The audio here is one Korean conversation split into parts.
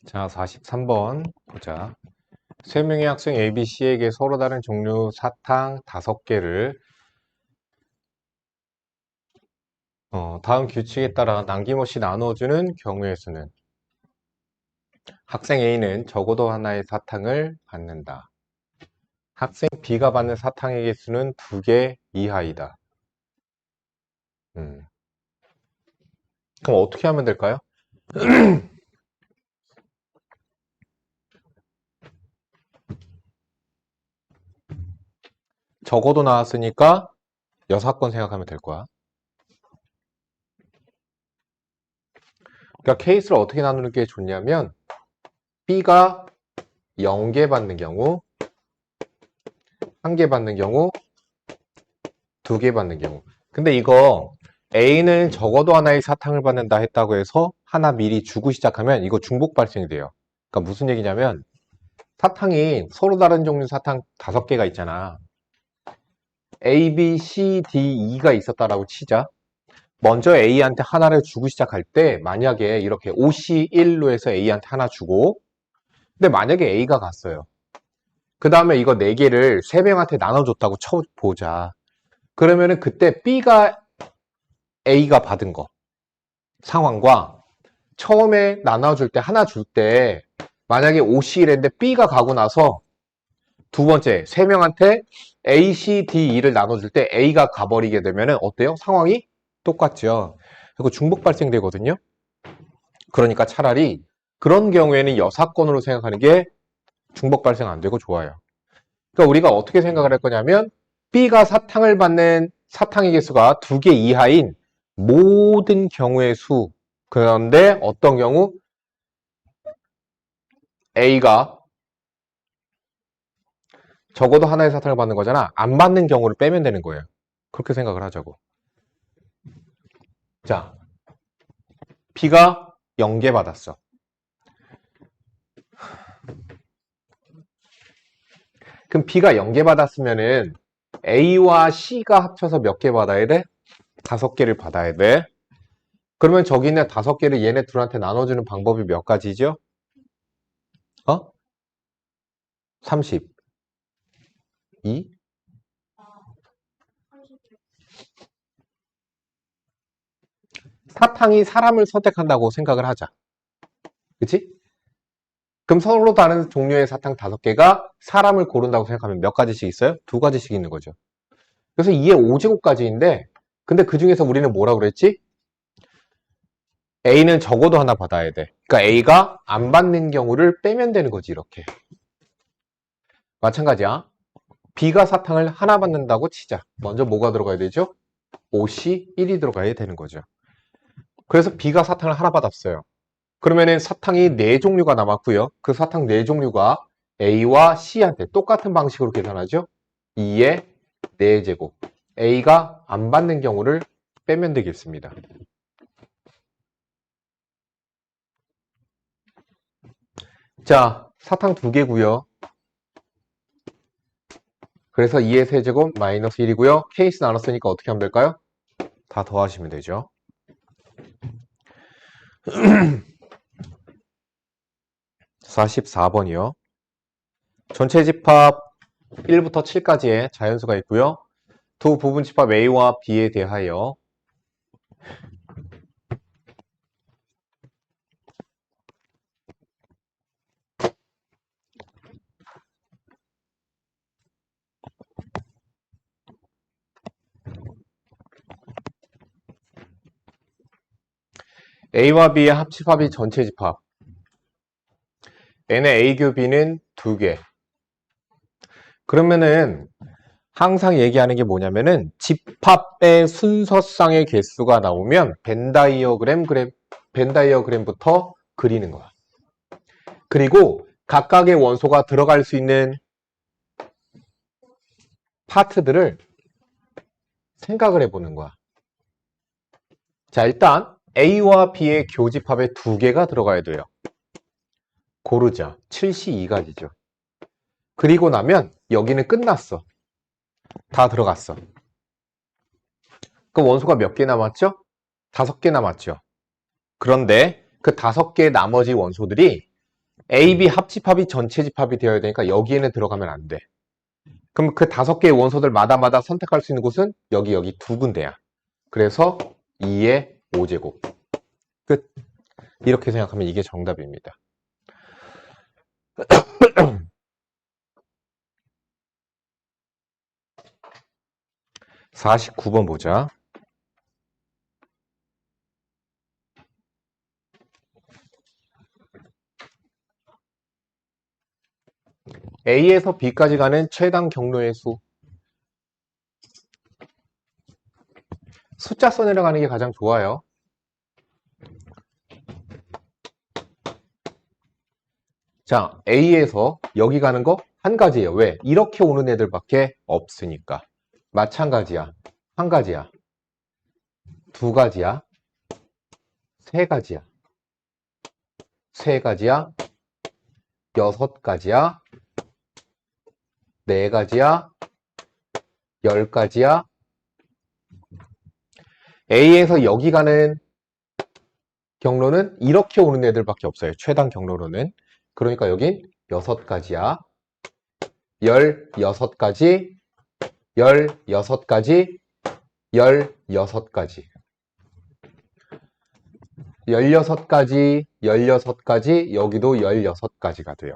자, 43번 보자. 세 명의 학생 A, B, C에게 서로 다른 종류 사탕 5개를 다음 규칙에 따라 남김없이 나눠주는 경우의 수는 학생 A는 적어도 하나의 사탕을 받는다. 학생 B가 받는 사탕의 개수는 2개 이하이다. 그럼 어떻게 하면 될까요? 적어도 나왔으니까 6건 생각하면 될 거야. 그러니까 케이스를 어떻게 나누는 게 좋냐면 B가 0개 받는 경우, 1개 받는 경우, 2개 받는 경우. 근데 이거 A는 적어도 하나의 사탕을 받는다 했다고 해서 하나 미리 주고 시작하면 이거 중복 발생이 돼요. 그러니까 무슨 얘기냐면 사탕이 서로 다른 종류 사탕 5개가 있잖아. A, B, C, D, E가 있었다라고 치자. 먼저 A한테 하나를 주고 시작할 때 만약에 이렇게 OC1로 해서 A한테 하나 주고 근데 만약에 A가 갔어요. 그 다음에 이거 4개를 3명한테 나눠줬다고 쳐보자. 그러면은 그때 B가 A가 받은 거 상황과 처음에 나눠줄 때 하나 줄 때 만약에 OCL인데 B가 가고 나서 두 번째 3명한테 A, C, D, E를 나눠줄 때 A가 가버리게 되면은 어때요? 상황이 똑같죠. 그리고 중복 발생되거든요. 그러니까 차라리 그런 경우에는 여사건으로 생각하는 게 중복 발생 안 되고 좋아요. 그러니까 우리가 어떻게 생각을 할 거냐면 B가 사탕을 받는 사탕의 개수가 2개 이하인 모든 경우의 수. 그런데 어떤 경우 A가 적어도 하나의 사탕을 받는 거잖아. 안 받는 경우를 빼면 되는 거예요. 그렇게 생각을 하자고. 자, B가 0개 받았어. 그럼 B가 0개 받았으면은 A와 C가 합쳐서 몇 개 받아야 돼? 5개를 받아야 돼. 그러면 저기 있는 5개를 얘네 둘한테 나눠주는 방법이 몇 가지죠? 30. 2? 사탕이 사람을 선택한다고 생각을 하자. 그치? 그럼 서로 다른 종류의 사탕 5개가 사람을 고른다고 생각하면 몇 가지씩 있어요? 2가지씩 있는 거죠. 그래서 2의 5제곱까지인데 근데 그 중에서 우리는 뭐라고 그랬지? A는 적어도 하나 받아야 돼. 그러니까 A가 안 받는 경우를 빼면 되는 거지 이렇게. 마찬가지야. B가 사탕을 하나 받는다고 치자. 먼저 뭐가 들어가야 되죠? OC 1이 들어가야 되는 거죠. 그래서 B가 사탕을 하나 받았어요. 그러면은 사탕이 4종류가 남았고요. 그 사탕 4종류가 A와 C한테 똑같은 방식으로 계산하죠. 2의 4제곱. A가 안 받는 경우를 빼면 되겠습니다. 자, 사탕 2개고요. 그래서 2의 세제곱 마이너스 1이고요. 케이스 나눴으니까 어떻게 하면 될까요? 다 더하시면 되죠. 44번이요. 전체 집합 1부터 7까지의 자연수가 있고요. 두 부분 집합 A와 B에 대하여 A와 B의 합집합이 전체 집합. N의 A 교 B는 2개. 그러면은 항상 얘기하는 게 뭐냐면은 집합의 순서상의 개수가 나오면 벤 다이어그램부터 그리는 거야. 그리고 각각의 원소가 들어갈 수 있는 파트들을 생각을 해보는 거야. 자, 일단 A와 B의 교집합에 2개가 들어가야 돼요. 고르자. 7시 2가지죠. 그리고 나면 여기는 끝났어. 다 들어갔어. 그 원소가 몇 개 남았죠? 5개 남았죠. 그런데 그 5개 나머지 원소들이 A, B 합집합이 전체 집합이 되어야 되니까 여기에는 들어가면 안 돼. 그럼 그 5개의 원소들 마다마다 선택할 수 있는 곳은 여기 두 군데야. 그래서 2의 5제곱. 끝. 이렇게 생각하면 이게 정답입니다. 49번 보자. A에서 B까지 가는 최단 경로의 수. 숫자 써 내려가는 게 가장 좋아요. 자, A에서 여기 가는 거 한 가지예요. 왜? 이렇게 오는 애들밖에 없으니까. 마찬가지야. 한 가지야. 두 가지야. 세 가지야. 세 가지야. 6가지야. 4가지야. 10가지야. A에서 여기 가는 경로는 이렇게 오는 애들밖에 없어요. 최단 경로로는. 그러니까 여긴 6가지야. 16가지, 16가지, 16가지. 16가지, 16가지, 여기도 16가지가 돼요.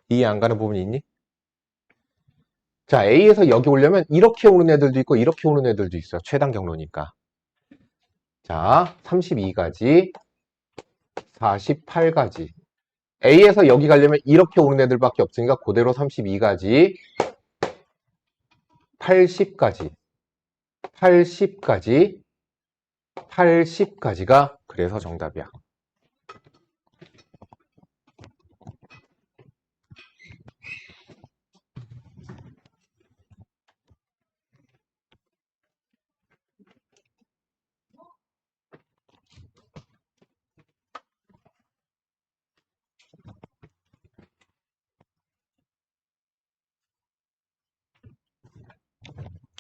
이해 안 가는 부분이 있니? 자, A에서 여기 오려면 이렇게 오는 애들도 있고 이렇게 오는 애들도 있어요. 최단 경로니까. 자, 32가지, 48가지. A에서 여기 가려면 이렇게 오는 애들밖에 없으니까 그대로 32가지, 80가지, 80가지, 80가지가 그래서 정답이야.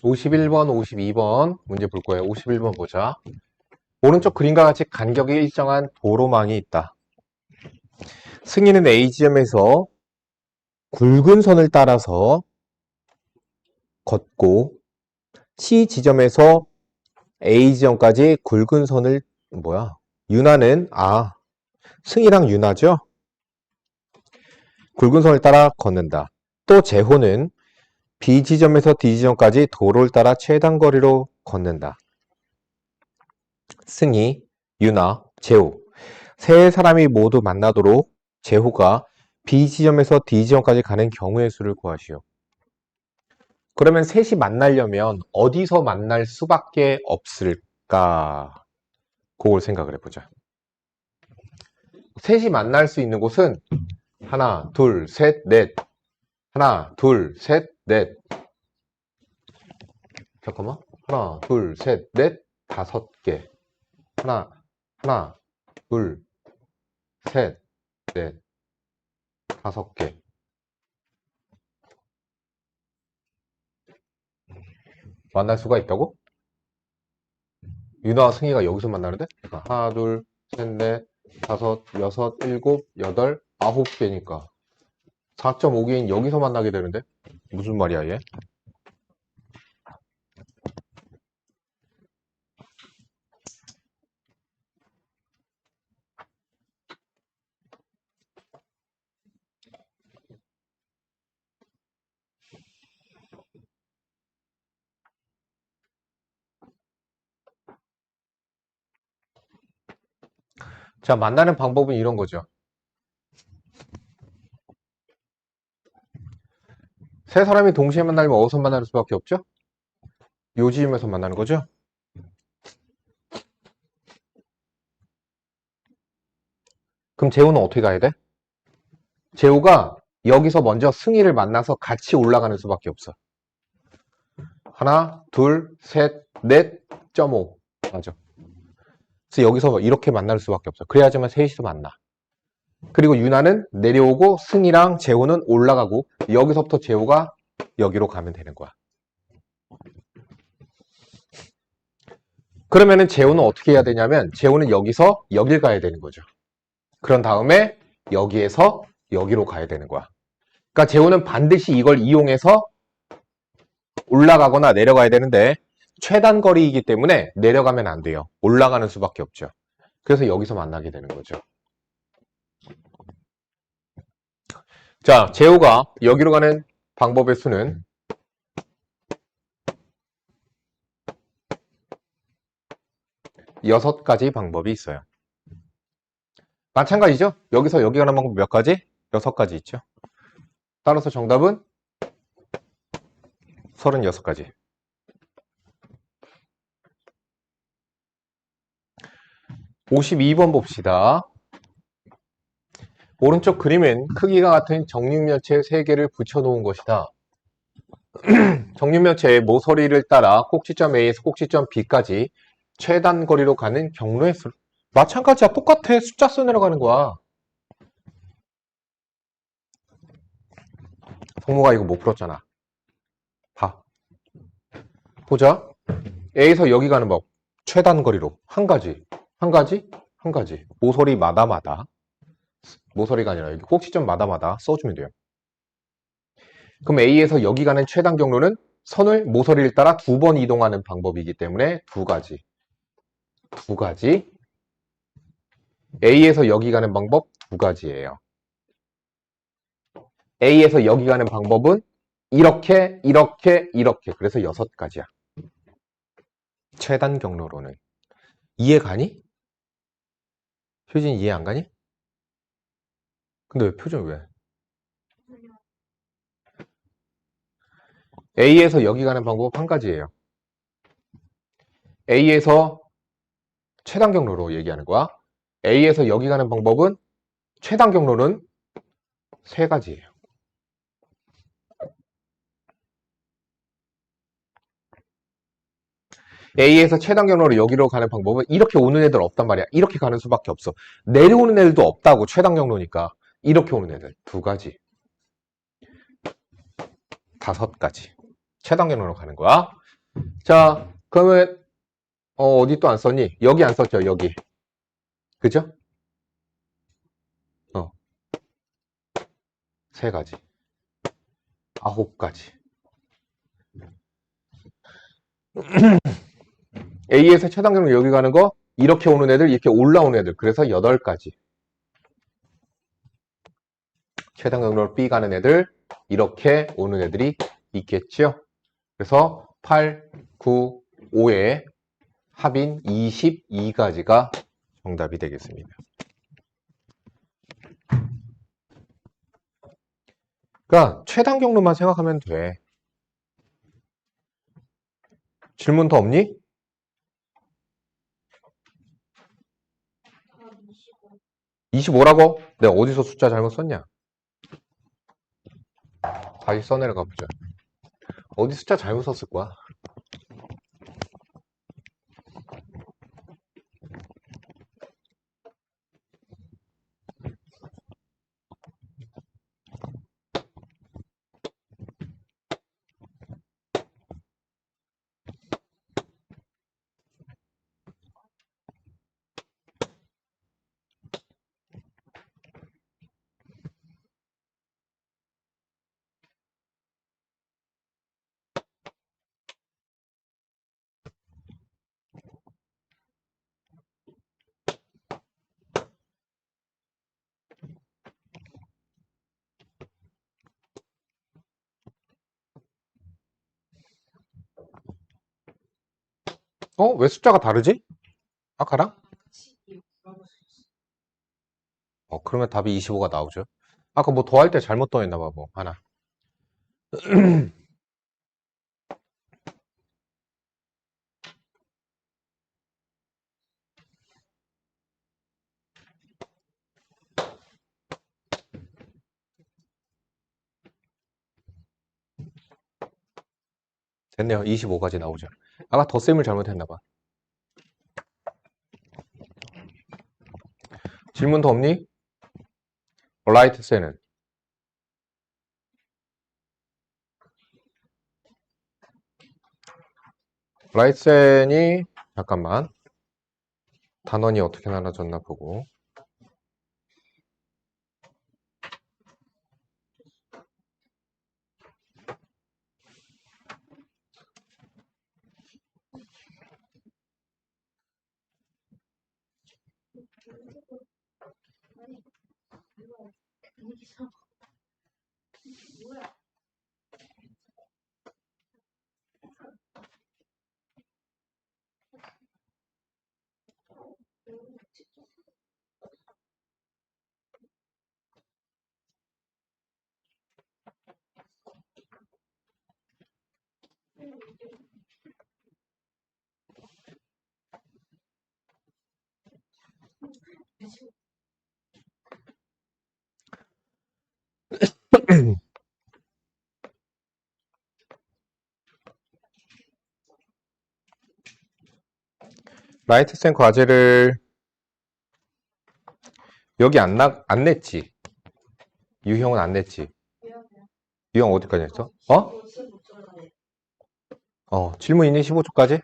(51번) (52번) 문제 볼 거예요. 51번 보자. 오른쪽 그림과 같이 간격이 일정한 도로망이 있다. 승희는 A지점에서 굵은 선을 따라서 걷고 C지점에서 A지점까지 굵은 선을 유나는 승희랑 유나죠? 굵은 선을 따라 걷는다. 또 재호는 B지점에서 D지점까지 도로를 따라 최단 거리로 걷는다. 승희, 유나, 재호 세 사람이 모두 만나도록 재호가 B지점에서 D지점까지 가는 경우의 수를 구하시오. 그러면 셋이 만나려면 어디서 만날 수밖에 없을까? 그걸 생각을 해보자. 셋이 만날 수 있는 곳은 하나, 둘, 셋, 넷. 하나, 둘, 셋, 넷. 잠깐만. 하나, 둘, 셋, 넷, 5개. 하나, 둘, 셋, 넷, 5개. 만날 수가 있다고? 유나와 승희가 여기서 만나는데? 하나, 둘, 셋, 넷, 5, 6, 7, 8, 9개니까 4.5개인 여기서 만나게 되는데? 무슨 말이야 얘? 자, 만나는 방법은 이런 거죠. 세 사람이 동시에 만나려면 어디서 만날 수밖에 없죠? 요 지점에서 만나는 거죠? 그럼 재호는 어떻게 가야 돼? 재호가 여기서 먼저 승희를 만나서 같이 올라가는 수밖에 없어. 하나, 둘, 셋, 넷, 5. 맞아. 그래서 여기서 이렇게 만날 수밖에 없어. 그래야지만 셋이서 만나. 그리고 유나는 내려오고 승희랑 재호는 올라가고 여기서부터 재호가 여기로 가면 되는 거야. 그러면은 재호는 어떻게 해야 되냐면 재호는 여기서 여길 가야 되는 거죠. 그런 다음에 여기에서 여기로 가야 되는 거야. 그러니까 재호는 반드시 이걸 이용해서 올라가거나 내려가야 되는데 최단 거리이기 때문에 내려가면 안 돼요. 올라가는 수밖에 없죠. 그래서 여기서 만나게 되는 거죠. 자, 재호가 여기로 가는 방법의 수는 여섯 가지 방법이 있어요. 마찬가지죠? 여기서 여기 가는 방법 몇 가지? 여섯 가지 있죠. 따라서 정답은 36가지. 52번 봅시다. 오른쪽 그림은 크기가 같은 정육면체 3개를 붙여놓은 것이다. 정육면체의 모서리를 따라 꼭지점 A에서 꼭지점 B까지 최단 거리로 가는 경로의 수. 마찬가지야. 똑같아. 숫자 써 내려가는 거야. 성모가 이거 못 풀었잖아. 봐. 보자. A에서 여기 가는 법. 최단 거리로. 한 가지. 한 가지? 한 가지. 모서리마다마다. 모서리가 아니라 여기 꼭지점마다마다 써주면 돼요. 그럼 A에서 여기 가는 최단 경로는 선을 모서리를 따라 2번 이동하는 방법이기 때문에 2가지. 2가지. A에서 여기 가는 방법 2가지예요. A에서 여기 가는 방법은 이렇게, 이렇게, 이렇게. 그래서 6가지야. 최단 경로로는. 이해 가니? 효진 이해 안 가니? 근데 왜 표정 왜? A에서 여기 가는 방법 한 가지예요. A에서 최단 경로로 얘기하는 거야. A에서 여기 가는 방법은 최단 경로는 3가지예요. A에서 최단 경로로 여기로 가는 방법은 이렇게 오는 애들 없단 말이야. 이렇게 가는 수밖에 없어. 내려오는 애들도 없다고. 최단 경로니까. 이렇게 오는 애들 2가지. 5가지. 최단 경로로 가는 거야. 자, 그러면 어디 또 안 썼니? 여기 안 썼죠. 여기. 그죠? 3가지. 9가지. A에서 최단 경로 여기 가는 거 이렇게 오는 애들, 이렇게 올라오는 애들. 그래서 8가지. 최단 경로로 B 가는 애들, 이렇게 오는 애들이 있겠죠. 그래서 8, 9, 5의 합인 22가지가 정답이 되겠습니다. 그러니까 최단 경로만 생각하면 돼. 질문 더 없니? 25라고? 내가 어디서 숫자 잘못 썼냐? 다시 써내려가 보자. 어디 숫자 잘못 썼을 거야? 왜 숫자가 다르지? 아까랑? 그러면 답이 25가 나오죠. 아까 뭐 더할 때 잘못 더했나 봐, 뭐, 하나. 됐네요. 25까지 나오죠. 아까 덧셈을 잘못했나 봐. 질문 더 없니? 라이트 셀은? 라이트 셀이 잠깐만. 단원이 어떻게 나눠졌나 보고. 라이트쌤 과제를 여기 안 냈지? 유형은 안 냈지? 유형 어디까지 했어? 질문 있니? 15초까지?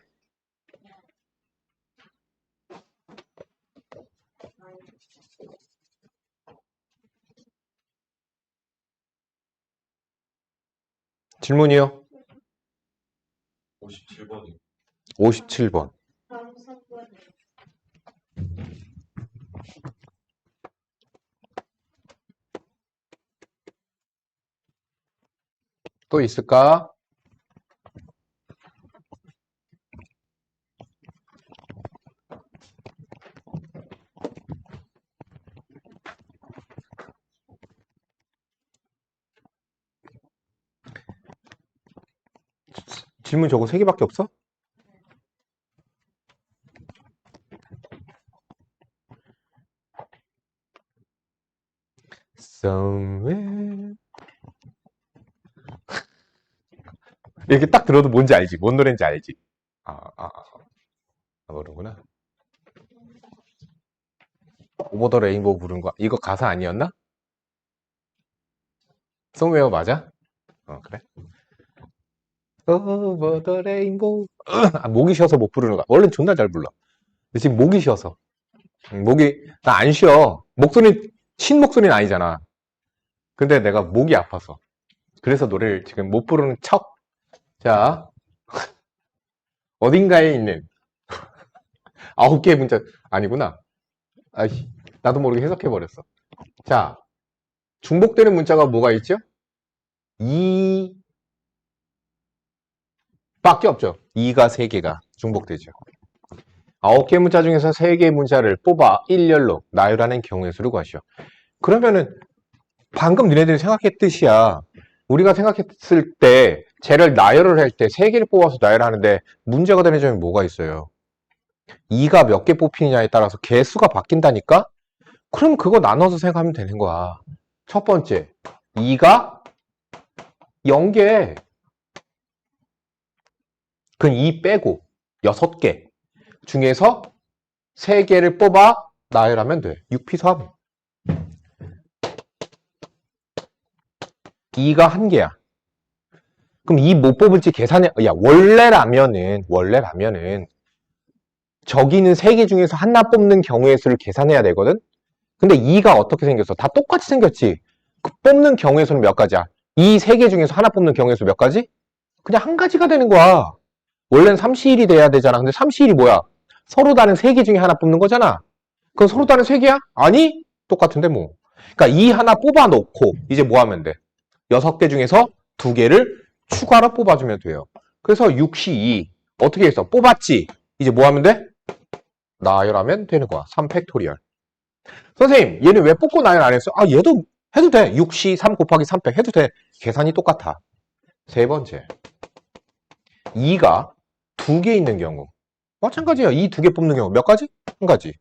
질문이요? 57번이요. 57번. 또 있을까? 질문 저거 3개밖에 없어? Somewhere. 이렇게 딱 들어도 뭔지 알지? 뭔 노래인지 알지? 모르구나. 오버 더 레인보우 부른 거. 이거 가사 아니었나? Somewhere 맞아? 그래. 오버 더 레인보우. 목이 쉬어서 못 부르는 거야. 원래는 존나 잘 불러. 근데 지금 목이 쉬어서. 나 안 쉬어. 쉰 목소리는 아니잖아. 근데 내가 목이 아파서. 그래서 노래를 지금 못 부르는 척. 자, 어딘가에 있는 9개의 문자, 아니구나. 나도 모르게 해석해버렸어. 자, 중복되는 문자가 뭐가 있죠? 2 밖에 없죠. 2가 3개가 중복되죠. 9개의 문자 중에서 3개의 문자를 뽑아 일렬로 나열하는 경우의 수를 구하시오. 그러면은 방금 너네들이 생각했듯이야. 우리가 생각했을 때 쟤를 나열을 할 때 3개를 뽑아서 나열하는데 문제가 되는 점이 뭐가 있어요? 2가 몇 개 뽑히느냐에 따라서 개수가 바뀐다니까? 그럼 그거 나눠서 생각하면 되는 거야. 첫 번째, 2가 0개. 그럼 2 빼고 6개 중에서 3개를 뽑아 나열하면 돼. 6p3. 2가 1개야. 그럼 2 못 뽑을지 계산해. 원래라면은 저기는 3개 중에서 하나 뽑는 경우의 수를 계산해야 되거든? 근데 2가 어떻게 생겼어? 다 똑같이 생겼지? 그 뽑는 경우의 수는 몇 가지야? 이 3개 중에서 하나 뽑는 경우의 수 몇 가지? 그냥 한 가지가 되는 거야. 원래는 3C1이 돼야 되잖아. 근데 3C1이 뭐야? 서로 다른 3개 중에 하나 뽑는 거잖아. 그건 서로 다른 3개야? 아니? 똑같은데 뭐. 그러니까 이 하나 뽑아 놓고 이제 뭐 하면 돼? 6개 중에서 2개를 추가로 뽑아주면 돼요. 그래서 6C2 어떻게 했어? 뽑았지? 이제 뭐 하면 돼? 나열하면 되는 거야. 3팩토리얼. 선생님, 얘는 왜 뽑고 나열 안 했어? 얘도 해도 돼. 6C 3 곱하기 3팩 해도 돼. 계산이 똑같아. 세 번째. 2가 2개 있는 경우. 마찬가지야. 2 2개 뽑는 경우. 몇 가지? 한 가지.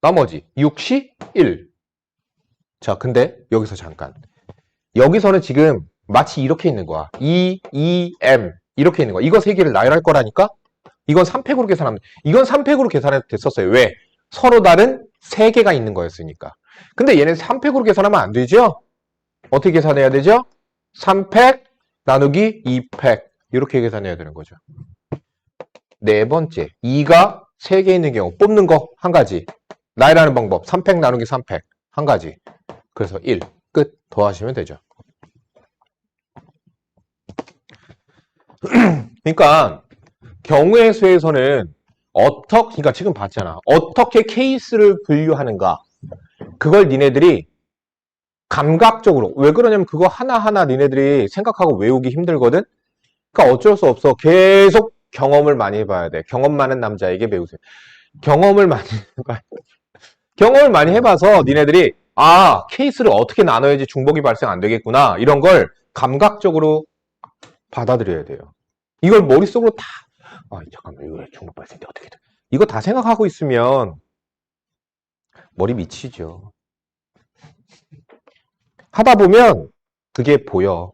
나머지 6C 1. 자, 근데 여기서 잠깐. 여기서는 지금 마치 이렇게 있는 거야. 2, 2, M. 이렇게 있는 거야. 이거 3개를 나열할 거라니까? 이건 3팩으로 계산하면, 이건 3팩으로 계산해도 됐었어요. 왜? 서로 다른 3개가 있는 거였으니까. 근데 얘는 3팩으로 계산하면 안 되죠? 어떻게 계산해야 되죠? 3팩 나누기 2팩. 이렇게 계산해야 되는 거죠. 네 번째, 2가 3개 있는 경우 뽑는 거 한 가지. 나열하는 방법 3팩 나누기 3팩 한 가지. 그래서 1. 끝. 더하시면 되죠. 그러니까 경우의 수에서는 그러니까 지금 봤잖아. 어떻게 케이스를 분류하는가. 그걸 니네들이 감각적으로, 왜 그러냐면 그거 하나하나 니네들이 생각하고 외우기 힘들거든? 그러니까 어쩔 수 없어. 계속 경험을 많이 해봐야 돼. 경험 많은 남자에게 배우세요. 경험을 많이 해봐야 돼. 경험을 많이 해봐서 니네들이 케이스를 어떻게 나눠야지 중복이 발생 안 되겠구나. 이런 걸 감각적으로 받아들여야 돼요. 이걸 머릿속으로 다 잠깐만 이거 중복 발생 때 어떻게 돼? 이거 다 생각하고 있으면 머리 미치죠. 하다 보면 그게 보여.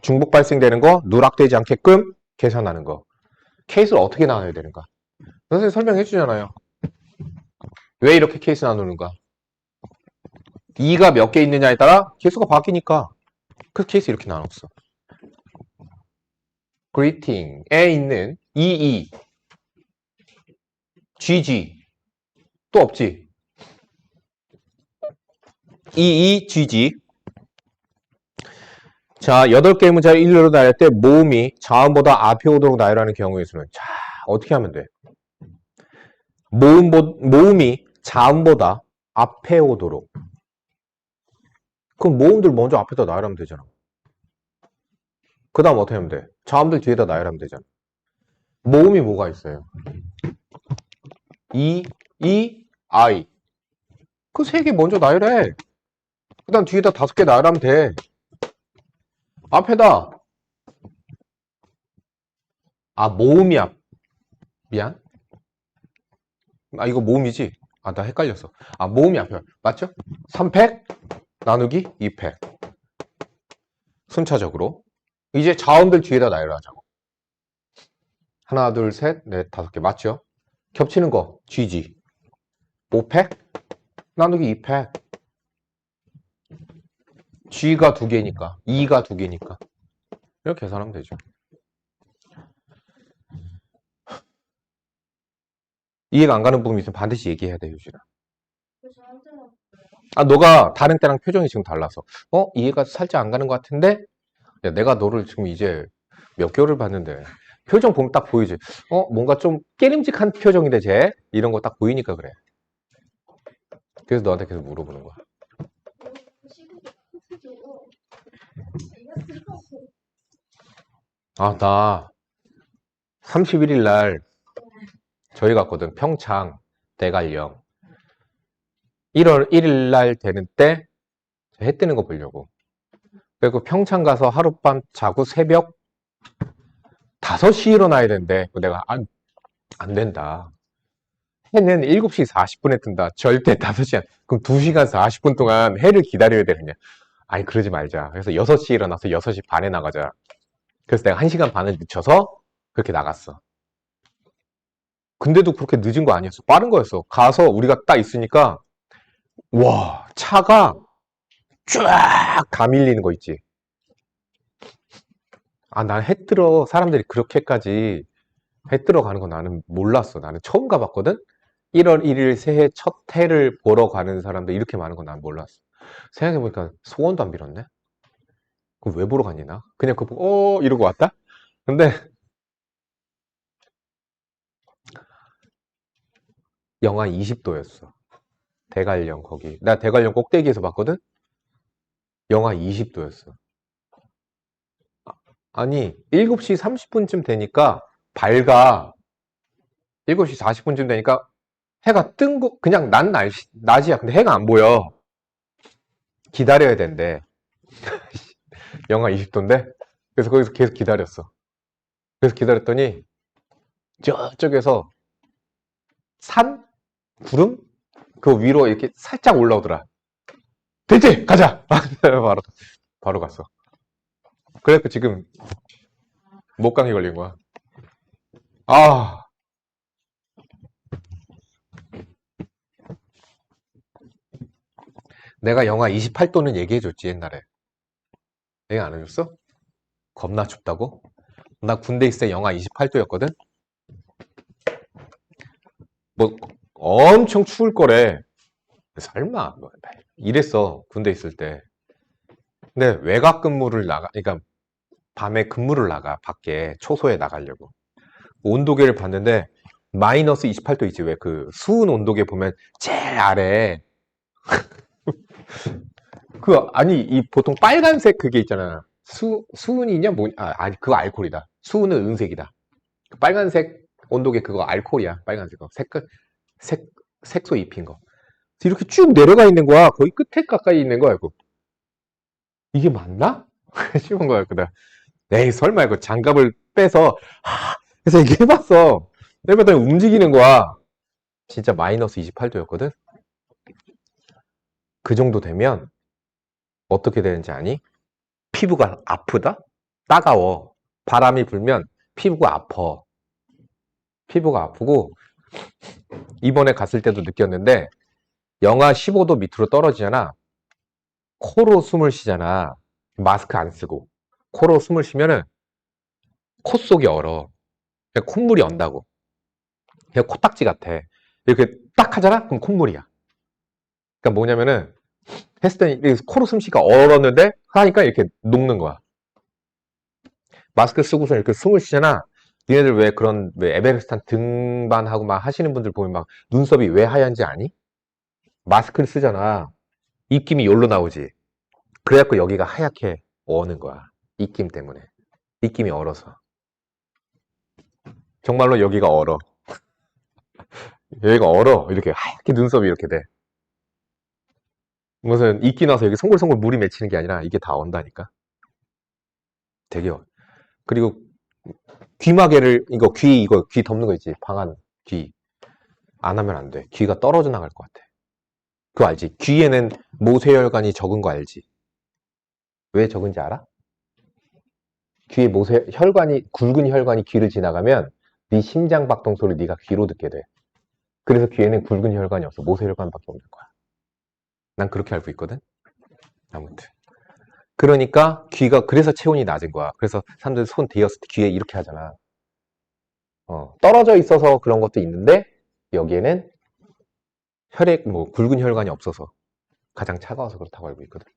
중복 발생되는 거 누락되지 않게끔 계산하는 거. 케이스를 어떻게 나눠야 되는가. 선생님 설명해 주잖아요. 왜 이렇게 케이스 나누는가. 2가 몇 개 있느냐에 따라 개수가 바뀌니까. 그래서 케이스 이렇게 나눴어. greeting에 있는 EE, GG 또 없지. EE, GG. 자, 8개의 문자를 일렬로 나열 때 모음이 자음보다 앞에 오도록 나열하는 경우의 수는 자, 어떻게 하면 돼? 모음이 자음보다 앞에 오도록. 그럼 모음들 먼저 앞에다 나열하면 되잖아. 그 다음 어떻게 하면 돼? 자음들 뒤에다 나열하면 되잖아. 모음이 뭐가 있어요? I. 그 3개 먼저 나열해. 그 다음 뒤에다 5개 나열하면 돼. 앞에다. 모음이야. 미안. 이거 모음이지? 나 헷갈렸어. 모음이 앞에. 맞죠? 3팩 나누기 2팩. 순차적으로. 이제 자음들 뒤에다 나열하자고. 하나, 둘, 셋, 넷, 5개. 맞죠? 겹치는 거. GG. 5팩 나누기 2팩. G가 2개니까. E가 2개니까. 이렇게 계산하면 되죠. 이해가 안 가는 부분이 있으면 반드시 얘기해야 돼, 유진아. 너가 다른 때랑 표정이 지금 달라서. 이해가 살짝 안 가는 것 같은데? 야, 내가 너를 지금 이제 몇 개월을 봤는데. 표정 보면 딱 보이지? 뭔가 좀 깨림직한 표정인데, 쟤? 이런 거 딱 보이니까 그래. 그래서 너한테 계속 물어보는 거야. 나 31일 날 저희 갔거든. 평창, 대관령. 1월 1일 날 되는 때 해 뜨는 거 보려고. 그리고 평창 가서 하룻밤 자고 새벽 5시에 일어나야 된대. 내가 안 된다. 해는 7시 40분에 뜬다. 절대 5시 그럼 2시간 40분 동안 해를 기다려야 되느냐. 그러지 말자. 그래서 6시에 일어나서 6시 반에 나가자. 그래서 내가 1시간 반을 늦춰서 그렇게 나갔어. 근데도 그렇게 늦은 거 아니었어. 빠른 거였어. 가서 우리가 딱 있으니까 와, 차가 쫙 다 밀리는 거 있지. 난 해 뜨러 사람들이 그렇게까지 해 뜨러 가는 거 나는 몰랐어. 나는 처음 가봤거든. 1월 1일 새해 첫 해를 보러 가는 사람들 이렇게 많은 거 난 몰랐어. 생각해보니까 소원도 안 빌었네. 그럼 왜 보러 갔니 나? 그냥 그거 보고 이러고 왔다? 근데 영하 20도였어. 대관령 거기. 나 대관령 꼭대기에서 봤거든? 영하 20도였어. 아니 7시 30분쯤 되니까 밝아. 7시 40분쯤 되니까 해가 뜬 거 그냥 낮이야. 근데 해가 안 보여. 기다려야 된대. 영하 20도인데? 그래서 거기서 계속 기다렸어. 그래서 기다렸더니 저쪽에서 산? 구름? 그 위로 이렇게 살짝 올라오더라. 됐지? 가자! 바로 갔어. 그래서 지금 목감기 걸린 거야. 내가 영하 28도는 얘기해줬지 옛날에. 얘기 안 해줬어? 겁나 춥다고? 나 군대 있을 때 영하 28도였거든? 뭐 엄청 추울 거래. 설마 이랬어 군대 있을 때. 근데 외곽 근무를 그러니까 밤에 근무를 나가 밖에 초소에 나가려고 온도계를 봤는데 마이너스 28도 있지. 왜 그 수은 온도계 보면 제일 아래 아니 이 보통 빨간색 그게 있잖아. 수은이냐 뭐 아니 그거 알코올이다. 수은은 은색이다. 그 빨간색 온도계 그거 알코올이야. 빨간색 거. 색 색소 입힌 거. 이렇게 쭉 내려가 있는 거야. 거의 끝에 가까이 있는 거야. 이게 맞나? 싶은 거야. 그다. 에이 설마 이거 장갑을 빼서 그래서 이게 해봤어. 해봤더니 움직이는 거야. 진짜 마이너스 28도였거든. 그 정도 되면 어떻게 되는지 아니? 피부가 아프다? 따가워. 바람이 불면 피부가 아파. 피부가 아프고 이번에 갔을 때도 느꼈는데 영하 15도 밑으로 떨어지잖아. 코로 숨을 쉬잖아. 마스크 안 쓰고. 코로 숨을 쉬면은 코 속이 얼어. 그냥 콧물이 언다고. 그냥 코딱지 같아. 이렇게 딱 하잖아? 그럼 콧물이야. 그러니까 뭐냐면은 했을 때 코로 숨쉬기가 얼었는데 하니까 이렇게 녹는 거야. 마스크 쓰고서 이렇게 숨을 쉬잖아. 니네들 왜 에베레스트 등반하고 막 하시는 분들 보면 막 눈썹이 왜 하얀지 아니? 마스크를 쓰잖아. 입김이 여기로 나오지. 그래갖고 여기가 하얗게 어는 거야. 입김 때문에. 입김이 얼어서. 정말로 여기가 얼어. 여기가 얼어. 이렇게 하얗게 눈썹이 이렇게 돼. 무슨 입기 나서 여기 송골송골 물이 맺히는 게 아니라 이게 다 언다니까. 되게 그리고 귀마개를 이거 귀 덮는 거 있지. 방안 귀. 안 하면 안 돼. 귀가 떨어져 나갈 것 같아. 그거 알지? 귀에는 모세혈관이 적은 거 알지? 왜 적은지 알아? 귀에 굵은 혈관이 귀를 지나가면 네 심장 박동 소리 네가 귀로 듣게 돼. 그래서 귀에는 굵은 혈관이 없어. 모세혈관밖에 없는 거야. 난 그렇게 알고 있거든. 아무튼. 그러니까 귀가 그래서 체온이 낮은 거야. 그래서 사람들 손 대었을 때 귀에 이렇게 하잖아. 떨어져 있어서 그런 것도 있는데 여기에는 굵은 혈관이 없어서 가장 차가워서 그렇다고 알고 있거든.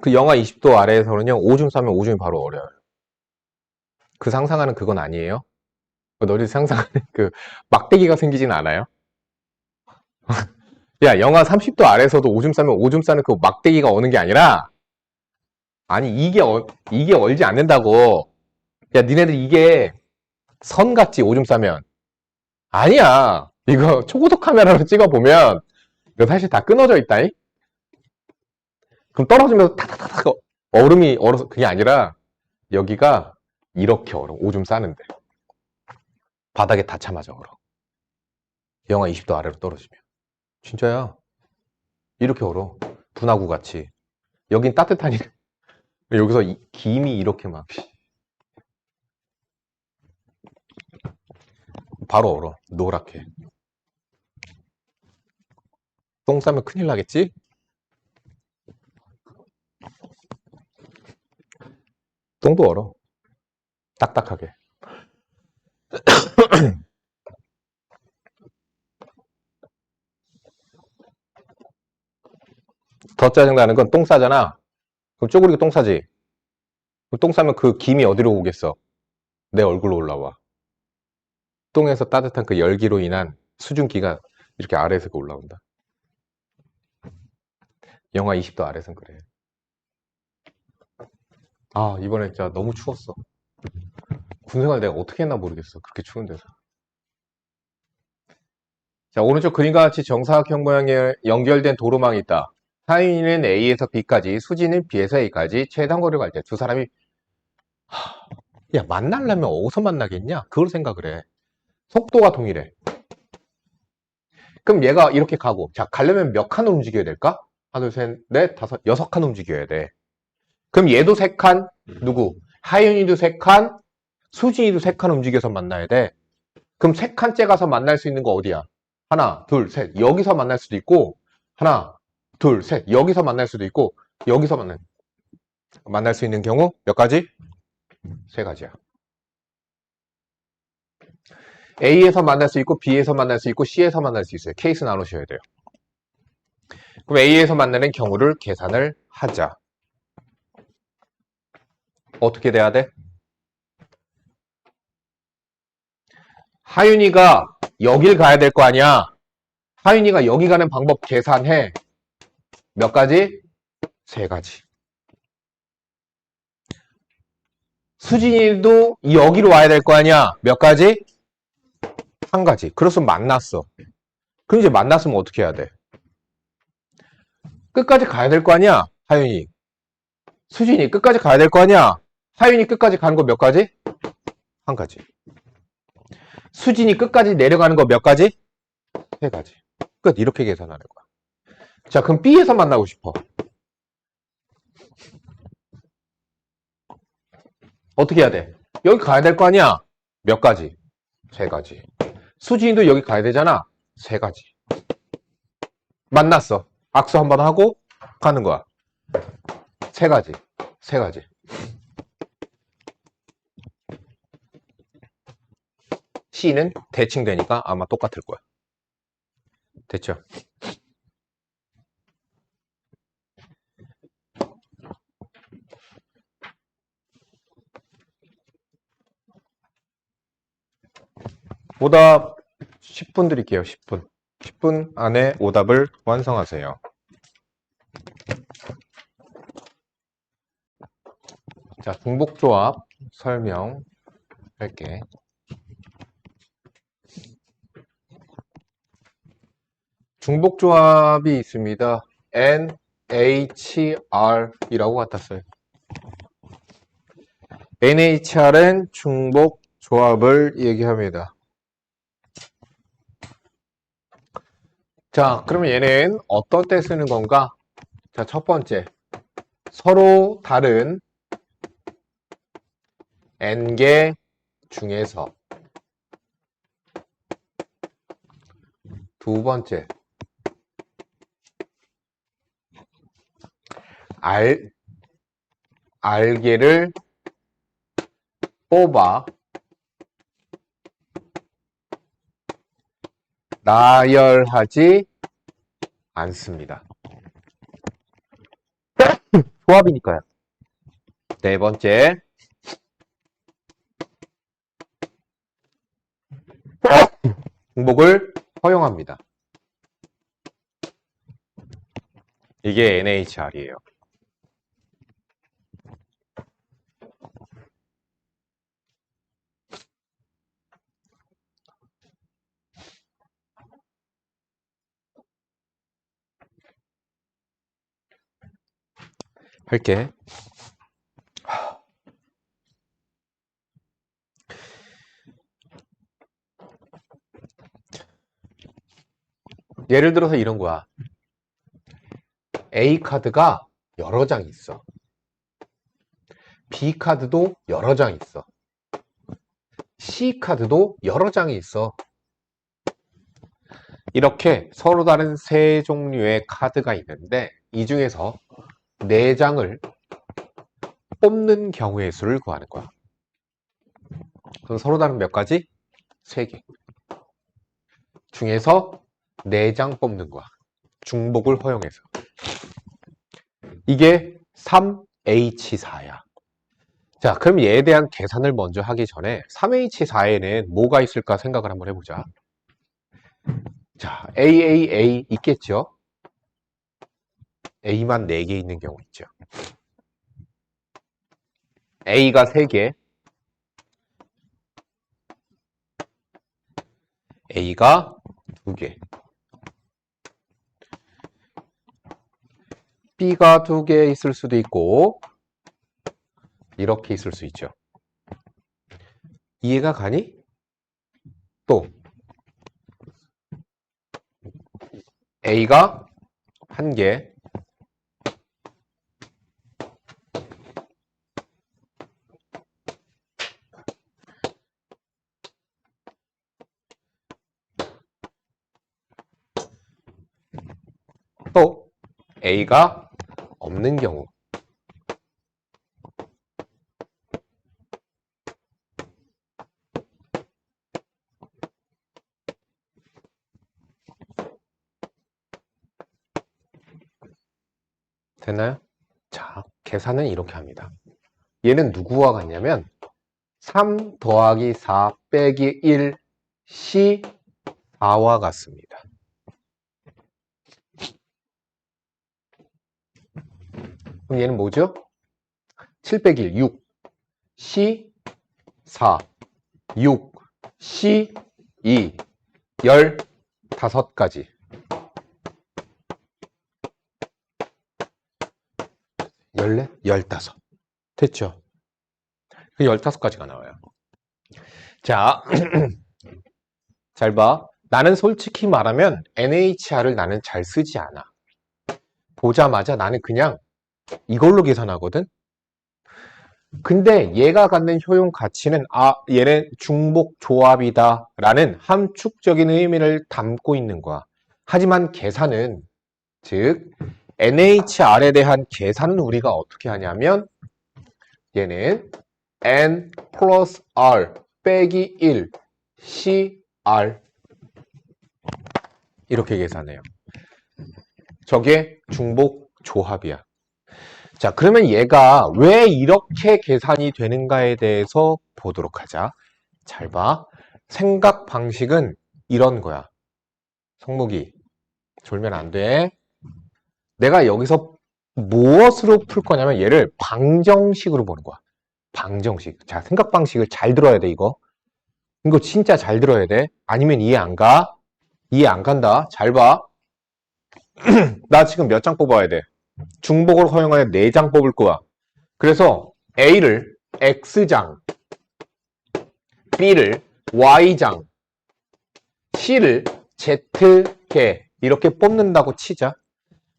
그 영하 20도 아래에서는요, 오줌 싸면 오줌이 바로 얼어요. 그 상상하는 그건 아니에요. 너희 상상하는 그 막대기가 생기진 않아요? 야, 영하 30도 아래에서도 오줌 싸면 오줌 싸는 그 막대기가 오는 게 아니라, 아니, 이게 얼지 않는다고. 야, 니네들 이게 선 같지, 오줌 싸면. 아니야. 이거 초고속 카메라로 찍어보면, 이거 사실 다 끊어져 있다잉? 그럼 떨어지면서 탁탁탁탁 얼음이 얼어서 그게 아니라, 여기가 이렇게 얼어. 오줌 싸는데. 바닥에 닿자마자 얼어. 영하 20도 아래로 떨어지면. 진짜야. 이렇게 얼어. 분화구 같이. 여긴 따뜻하니까. 여기서 김이 이렇게 막. 바로 얼어. 노랗게. 똥 싸면 큰일 나겠지? 똥도 얼어. 딱딱하게. 더 짜증나는 건 똥 싸잖아. 그럼 쪼그리고 똥 싸지. 똥 싸면 그 김이 어디로 오겠어? 내 얼굴로 올라와. 똥에서 따뜻한 그 열기로 인한 수증기가 이렇게 아래에서 올라온다. 영하 20도 아래선 그래. 이번에 진짜 너무 추웠어. 군생활 내가 어떻게 했나 모르겠어. 그렇게 추운 데서. 자, 오른쪽 그림과 같이 정사각형 모양의 연결된 도로망이 있다. 하인은 A에서 B까지, 수지는 B에서 A까지 최단 거리를 갈 때 두 사람이 야, 만나려면 어디서 만나겠냐? 그걸 생각을 해. 속도가 동일해. 그럼 얘가 이렇게 가고, 자, 가려면 몇 칸을 움직여야 될까? 하나, 둘, 셋, 넷, 다섯, 6칸 움직여야 돼. 그럼 얘도 3칸, 누구? 하윤이도 3칸, 수진이도 3칸 움직여서 만나야 돼. 그럼 3칸째 가서 만날 수 있는 거 어디야? 하나, 둘, 셋. 여기서 만날 수도 있고, 하나, 둘, 셋. 여기서 만날 수도 있고, 여기서 만날 수 있는 경우 몇 가지? 3가지야. A에서 만날 수 있고, B에서 만날 수 있고, C에서 만날 수 있어요. 케이스 나누셔야 돼요. 그럼 A에서 만나는 경우를 계산을 하자. 어떻게 돼야 돼? 하윤이가 여길 가야 될 거 아니야. 하윤이가 여기 가는 방법 계산해. 몇 가지? 세 가지. 수진이도 여기로 와야 될 거 아니야. 몇 가지? 한 가지. 그래서 만났어. 그럼 이제 만났으면 어떻게 해야 돼? 끝까지 가야 될 거 아니야. 하윤이. 수진이 끝까지 가야 될 거 아니야. 하윤이 끝까지 가는 거 몇 가지? 한 가지. 수진이 끝까지 내려가는 거 몇 가지? 세 가지. 끝. 이렇게 계산하는 거야. 자, 그럼 B에서 만나고 싶어. 어떻게 해야 돼? 여기 가야 될 거 아니야? 몇 가지? 세 가지. 수진이도 여기 가야 되잖아? 세 가지. 만났어. 악수 한번 하고 가는 거야. 세 가지. 세 가지. C는 대칭되니까 아마 똑같을 거야. 됐죠? 오답 10분 드릴게요. 10분. 10분 안에 오답을 완성하세요. 자, 중복조합 설명할게. 중복조합이 있습니다. NHR이라고 같았어요. NHR은 중복조합을 얘기합니다. 자, 그러면 얘는 어떤 때 쓰는 건가? 자, 첫 번째. 서로 다른 N개 중에서. 두 번째. R개를 뽑아 나열하지 않습니다. 조합이니까요. 네 번째. 중복을 허용합니다. 이게 NHR이에요. 할게. 예를 들어서 이런 거야. A 카드가 여러 장 있어. B 카드도 여러 장 있어. C 카드도 여러 장이 있어. 이렇게 서로 다른 세 종류의 카드가 있는데 이 중에서 4장을 뽑는 경우의 수를 구하는 거야. 그럼 서로 다른 몇 가지? 3개. 중에서 4장 뽑는 거야. 중복을 허용해서. 이게 3H4야. 자, 그럼 얘에 대한 계산을 먼저 하기 전에 3H4에는 뭐가 있을까 생각을 한번 해보자. 자, AAA 있겠죠? A만 4개 있는 경우 있죠. A가 3개, A가 2개, B가 2개 있을 수도 있고 이렇게 있을 수 있죠. 이해가 가니? 또 A가 1개, 또 A가 없는 경우. 됐나요? 자, 계산은 이렇게 합니다. 얘는 누구와 같냐면 3 더하기 4 빼기 1 C4와 같습니다. 그럼 얘는 뭐죠? 7 빼기 1, 6. C4, 6, C2, 15가지. 14, 15. 됐죠? 15가지가 나와요. 자, 잘 봐. 나는 솔직히 말하면 NHR을 나는 잘 쓰지 않아. 보자마자 나는 그냥 이걸로 계산하거든? 근데 얘가 갖는 효용 가치는 얘는 중복 조합이다 라는 함축적인 의미를 담고 있는 거야. 하지만 계산은, 즉 NHR에 대한 계산은 우리가 어떻게 하냐면 얘는 N 플러스 R 빼기 1 CR 이렇게 계산해요. 저게 중복 조합이야. 자, 그러면 얘가 왜 이렇게 계산이 되는가에 대해서 보도록 하자. 잘 봐. 생각 방식은 이런 거야. 성목이 졸면 안 돼. 내가 여기서 무엇으로 풀 거냐면 얘를 방정식으로 보는 거야. 방정식. 자, 생각 방식을 잘 들어야 돼, 이거. 이거 진짜 잘 들어야 돼. 아니면 이해 안 가. 이해 안 간다. 잘 봐. 나 지금 몇 장 뽑아야 돼? 중복을 허용하여 4장 뽑을 거야. 그래서 A를 X장, B를 Y장, C를 Z개 이렇게 뽑는다고 치자.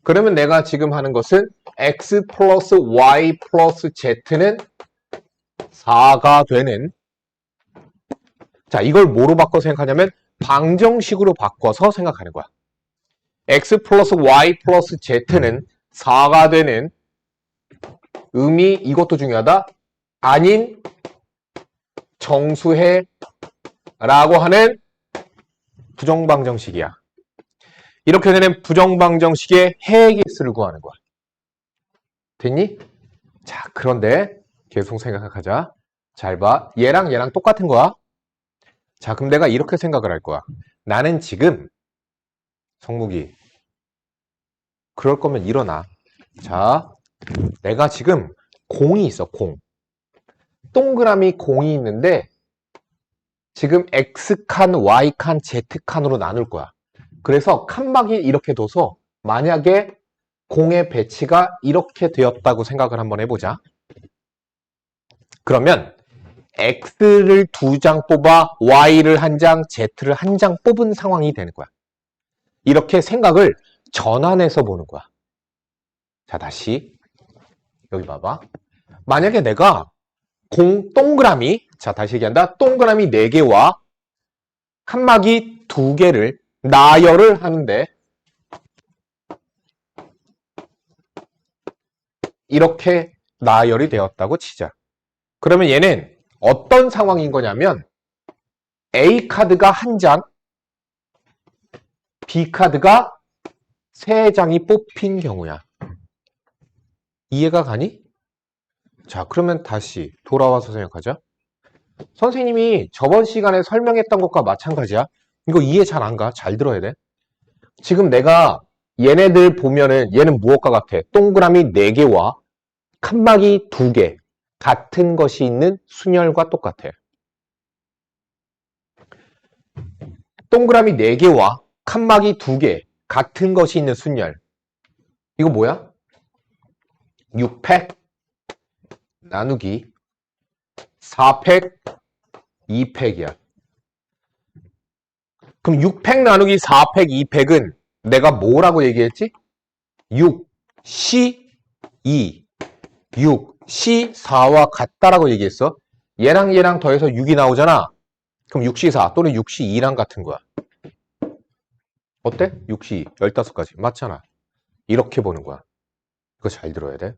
그러면 내가 지금 하는 것은 X 플러스 Y 플러스 Z는 4가 되는, 자, 이걸 뭐로 바꿔 생각하냐면 방정식으로 바꿔서 생각하는 거야. X 플러스 Y 플러스 Z는 4가 되는 음이, 이것도 중요하다, 아닌 정수해 라고 하는 부정방정식이야. 이렇게 되는 부정방정식의 해기수를 구하는 거야. 됐니? 자, 그런데 계속 생각하자. 잘 봐. 얘랑 얘랑 똑같은 거야. 자, 그럼 내가 이렇게 생각을 할 거야. 나는 지금 성묵이 그럴 거면 일어나. 자, 내가 지금 공이 있어, 공. 동그라미 공이 있는데 지금 X칸, Y칸, Z칸으로 나눌 거야. 그래서 칸막이 이렇게 둬서 만약에 공의 배치가 이렇게 되었다고 생각을 한번 해보자. 그러면 X를 2장 뽑아 Y를 1장, Z를 1장 뽑은 상황이 되는 거야. 이렇게 생각을 전환해서 보는 거야. 자, 다시 여기 봐봐. 만약에 내가 동그라미, 자, 다시 얘기한다. 동그라미 4개와 칸막이 2개를 나열을 하는데 이렇게 나열이 되었다고 치자. 그러면 얘는 어떤 상황인 거냐면 A카드가 1장, B카드가 3장이 뽑힌 경우야. 이해가 가니? 자, 그러면 다시 돌아와서 생각하자. 선생님이 저번 시간에 설명했던 것과 마찬가지야. 이거 이해 잘 안 가. 잘 들어야 돼. 지금 내가 얘네들 보면은 얘는 무엇과 같아? 동그라미 4개와 칸막이 2개 같은 것이 있는 순열과 똑같아. 동그라미 4개와 칸막이 2개 같은 것이 있는 순열. 이거 뭐야? 6팩 나누기 4팩 2팩이야. 그럼 6팩 나누기 4팩 2팩은 내가 뭐라고 얘기했지? 6, C, 2, 6, C, 4와 같다라고 얘기했어. 얘랑 얘랑 더해서 6이 나오잖아. 그럼 6C4 또는 6C2랑 같은 거야. 어때? 6C 15가지. 맞잖아. 이렇게 보는 거야. 이거 잘 들어야 돼.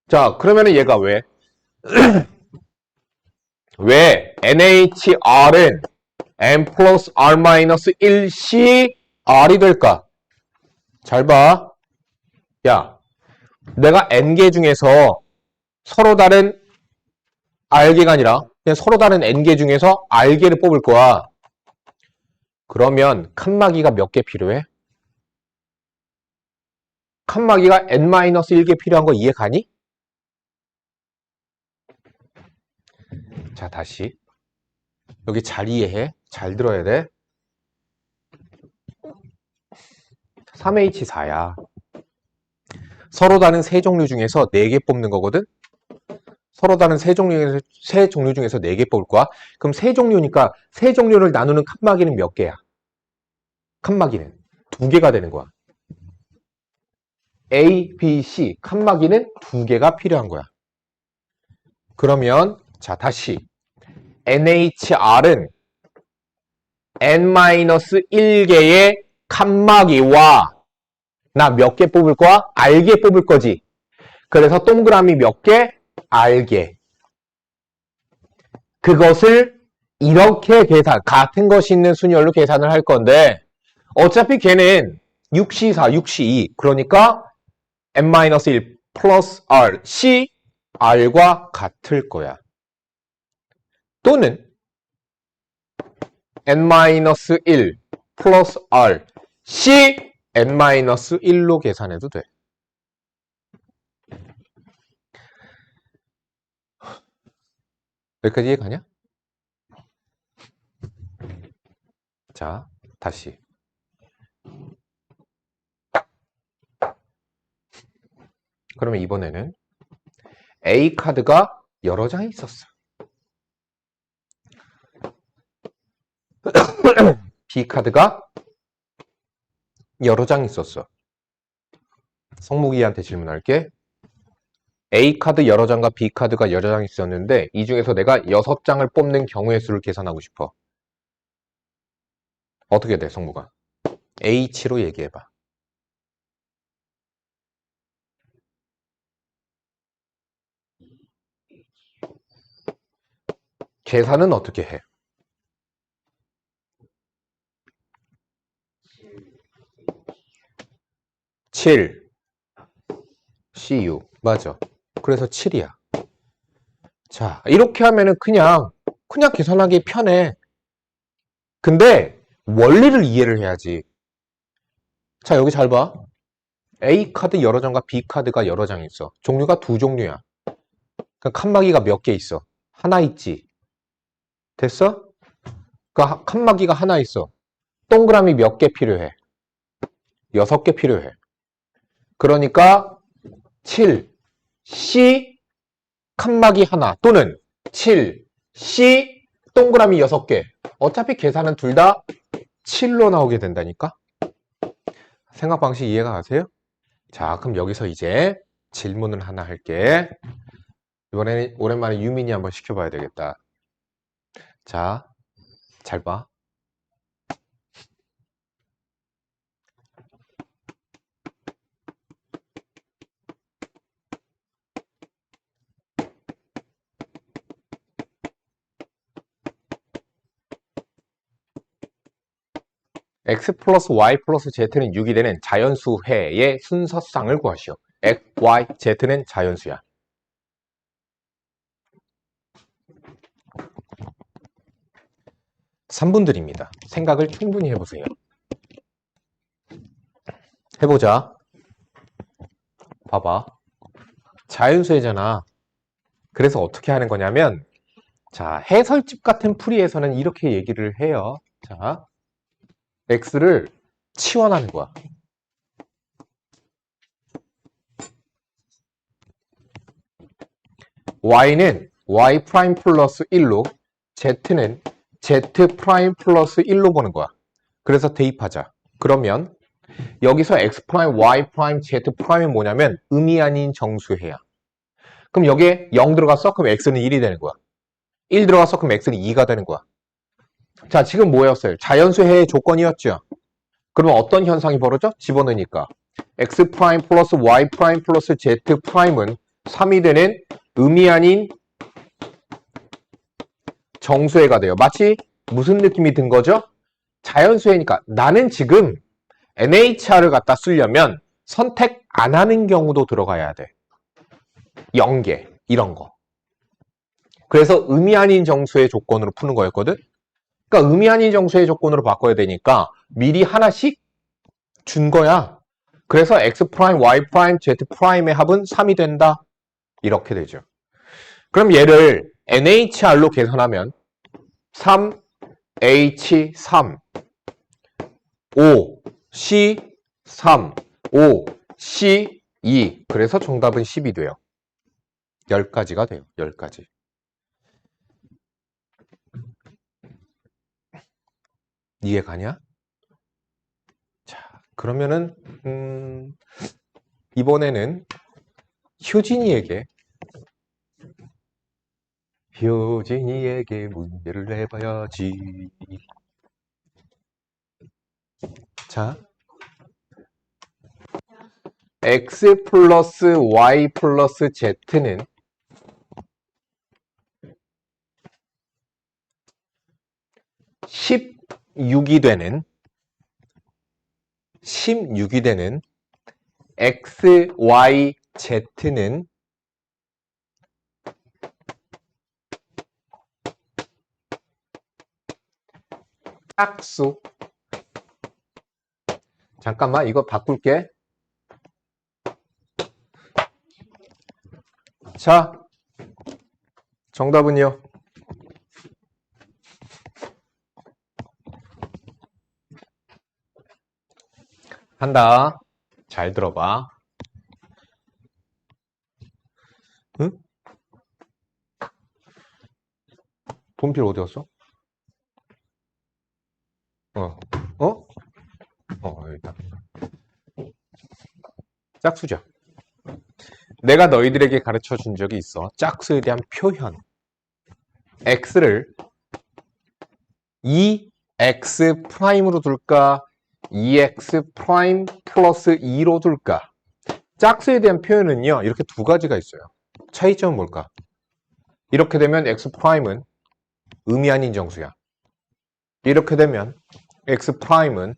자, 그러면은 얘가 왜? 왜 NHR은 N 플러스 R 마이너스 1C R이 될까? 잘 봐. 야, 내가 N개 중에서 서로 다른 R개가 아니라 그냥 서로 다른 N개 중에서 R개를 뽑을 거야. 그러면 칸막이가 몇 개 필요해? 칸막이가 N-1개 필요한 거 이해 가니? 자, 다시. 여기 잘 이해해. 잘 들어야 돼. 3H4야. 서로 다른 세 종류 중에서 4개 뽑는 거거든? 서로 다른 세 종류 중에서 4개 뽑을 거야. 그럼 세 종류니까 세 종류를 나누는 칸막이는 몇 개야? 칸막이는 2개가 되는 거야. A, B, C 칸막이는 2개가 필요한 거야. 그러면 자 다시 NHR은 N-1개의 칸막이와 나 몇 개 뽑을 거야? R개 뽑을 거지. 그래서 동그라미 몇 개? R개. 그것을 이렇게 같은 것이 있는 순열로 계산을 할 건데 어차피 걔는 6C4, 6C2 그러니까 N-1 플러스 R, C, R과 같을 거야. 또는 N-1 플러스 R, C, N-1로 계산해도 돼. 여기까지 이해가냐? 자, 다시. 그러면 이번에는 A 카드가 여러 장이 있었어. B 카드가 여러 장 있었어. 성무기한테 질문할게. A 카드 여러 장과 B 카드가 여러 장 있었는데 이 중에서 내가 6장을 뽑는 경우의 수를 계산하고 싶어. 어떻게 돼, 성무가? H로 얘기해봐. 계산은 어떻게 해? 7, C6 맞아. 그래서 7이야. 자, 이렇게 하면은 그냥 계산하기 편해. 근데 원리를 이해를 해야지. 자, 여기 잘 봐. A 카드 여러 장과 B 카드가 여러 장 있어. 종류가 2종류야. 그러니까 칸막이가 몇 개 있어? 하나 있지. 됐어? 그러니까 칸막이가 하나 있어. 동그라미 몇 개 필요해? 6개 필요해. 그러니까 7, C, 칸막이 하나 또는 7, C, 동그라미 6개. 어차피 계산은 둘 다 7로 나오게 된다니까? 생각 방식 이해가 가세요? 자, 그럼 여기서 이제 질문을 하나 할게. 이번에는 오랜만에 유민이 한번 시켜봐야 되겠다. 자, 잘 봐. x 플러스 y 플러스 z는 6이 되는 자연수회의 순서상을 구하시오. x, y, z는 자연수야. (3분들입니다) 생각을 충분히 해보세요. 해보자. 봐봐. 자연수회잖아. 그래서 어떻게 하는 거냐면 자, 해설집 같은 풀이에서는 이렇게 얘기를 해요. 자, x를 치환하는 거야. y는 y 프라임 플러스 1로 z는 z 프라임 플러스 1로 보는 거야. 그래서 대입하자. 그러면 여기서 x 프라임, y 프라임, z 프라임이 뭐냐면 의미 아닌 정수해야. 그럼 여기에 0 들어갔어? 그럼 x는 1이 되는 거야. 1 들어갔어? 그럼 x는 2가 되는 거야. 자, 지금 뭐였어요? 자연수해의 조건이었죠. 그러면 어떤 현상이 벌어져? 집어넣으니까 x 프라임 플러스 y 프라임 플러스 z 프라임은 3이 되는 의미 아닌 정수해가 돼요. 마치 무슨 느낌이 든 거죠? 자연수해니까 나는 지금 NHR을 갖다 쓰려면 선택 안 하는 경우도 들어가야 돼. 0개 이런 거. 그래서 의미 아닌 정수의 조건으로 푸는 거였거든. 그러니까 의미 아닌 정수의 조건으로 바꿔야 되니까 미리 하나씩 준 거야. 그래서 x 프라임, y 프라임, z 프라임의 합은 3이 된다. 이렇게 되죠. 그럼 얘를 NHR로 계산하면 3H3, 5C3, 5C2. 그래서 정답은 10이 돼요. 10가지가 돼요. 10가지. 이해 가냐? 자, 그러면은 이번에는 효진이에게 문제를 내봐야지. 자, x 플러스 y 플러스 z는 16이 되는 x, y, z는 짝수. 잠깐만, 이거 바꿀게. 자, 정답은요. 한다. 잘 들어봐. 응? 분필 어디 갔어? 여기다. 짝수죠. 내가 너희들에게 가르쳐 준 적이 있어. 짝수에 대한 표현. x를 2x 프라임으로 둘까? 2x 프라임 플러스 2로 둘까? 짝수에 대한 표현은요, 이렇게 두 가지가 있어요. 차이점은 뭘까? 이렇게 되면 x 프라임은 의미 아닌 정수야. 이렇게 되면 x 프라임은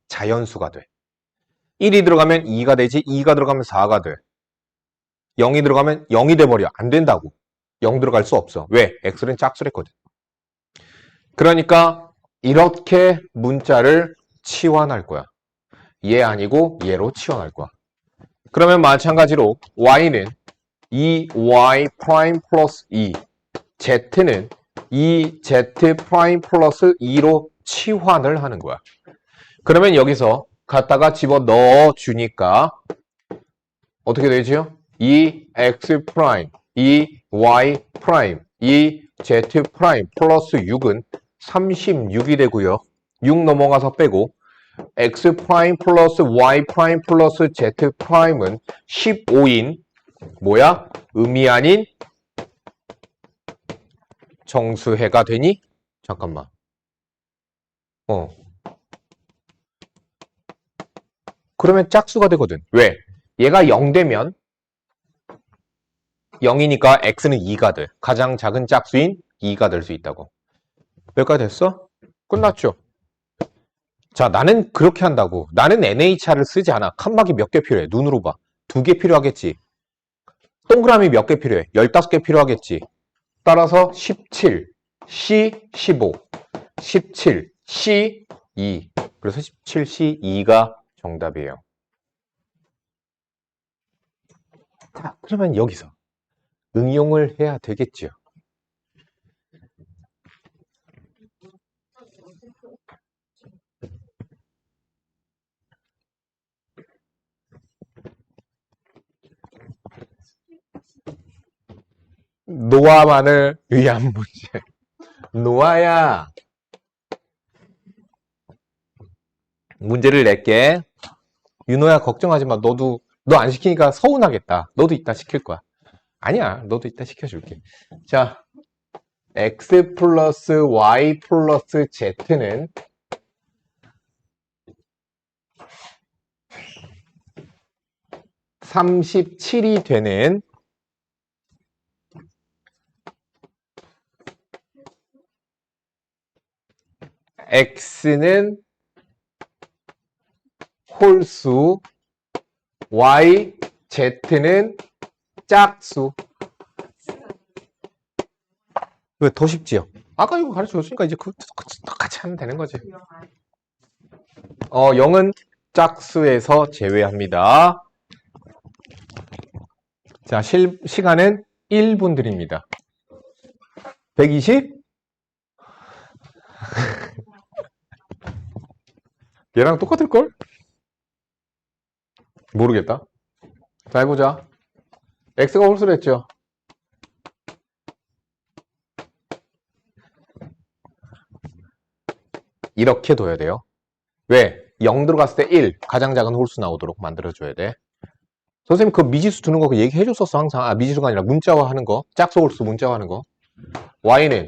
자연수가 돼. 1이 들어가면 2가 되지, 2가 들어가면 4가 돼. 0이 들어가면 0이 돼버려. 안 된다고. 0 들어갈 수 없어. 왜? x는 짝수랬거든. 그러니까 이렇게 문자를 치환할 거야. 얘 아니고 얘로 치환할 거야. 그러면 마찬가지로 y는 2y 프라임 플러스 2, z는 2z 프라임 플러스 2로 치환을 하는 거야. 그러면 여기서 갖다가 집어 넣어 주니까 어떻게 되죠? 2x 프라임, 2y 프라임, 2z 프라임 플러스 6은 36이 되고요. 6 넘어가서 빼고 x 프라임 플러스 y 프라임 플러스 z 프라임은 15인 뭐야? 의미 아닌 정수해가 되니? 잠깐만. 그러면 짝수가 되거든. 왜? 얘가 0 되면 0이니까 x는 2가 돼. 가장 작은 짝수인 2가 될 수 있다고. 몇 가지 됐어? 끝났죠? 자, 나는 그렇게 한다고. 나는 NHR을 쓰지 않아. 칸막이 몇 개 필요해? 눈으로 봐. 2개 필요하겠지. 동그라미 몇 개 필요해? 15개 필요하겠지. 따라서 17, C 15, 17, C 2. 그래서 17, C 2가 정답이에요. 자, 그러면 여기서 응용을 해야 되겠죠. 노아만을 위한 문제. 노아야, 문제를 낼게. 윤호야, 걱정하지 마. 너 안 시키니까 서운하겠다. 너도 이따 시킬 거야. 아니야, 너도 이따 시켜줄게. 자, x 플러스 y 플러스 z는 37이 되는 x는 홀수, y, z는 짝수. 왜 더 쉽지요? 아까 이거 가르쳐줬으니까 이제 똑같이 하면 되는 거지. 0은 짝수에서 제외합니다. 자, 시간은 1분 드립니다. 120? 얘랑 똑같을걸? 모르겠다. 자, 해보자. x가 홀수로 했죠. 이렇게 둬야 돼요. 왜? 0 들어갔을 때 1, 가장 작은 홀수 나오도록 만들어줘야 돼. 선생님 그 미지수 두는 거 얘기해줬었어 항상. 아, 미지수가 아니라 문자화 하는 거. 짝수 홀수 문자화 하는 거. y는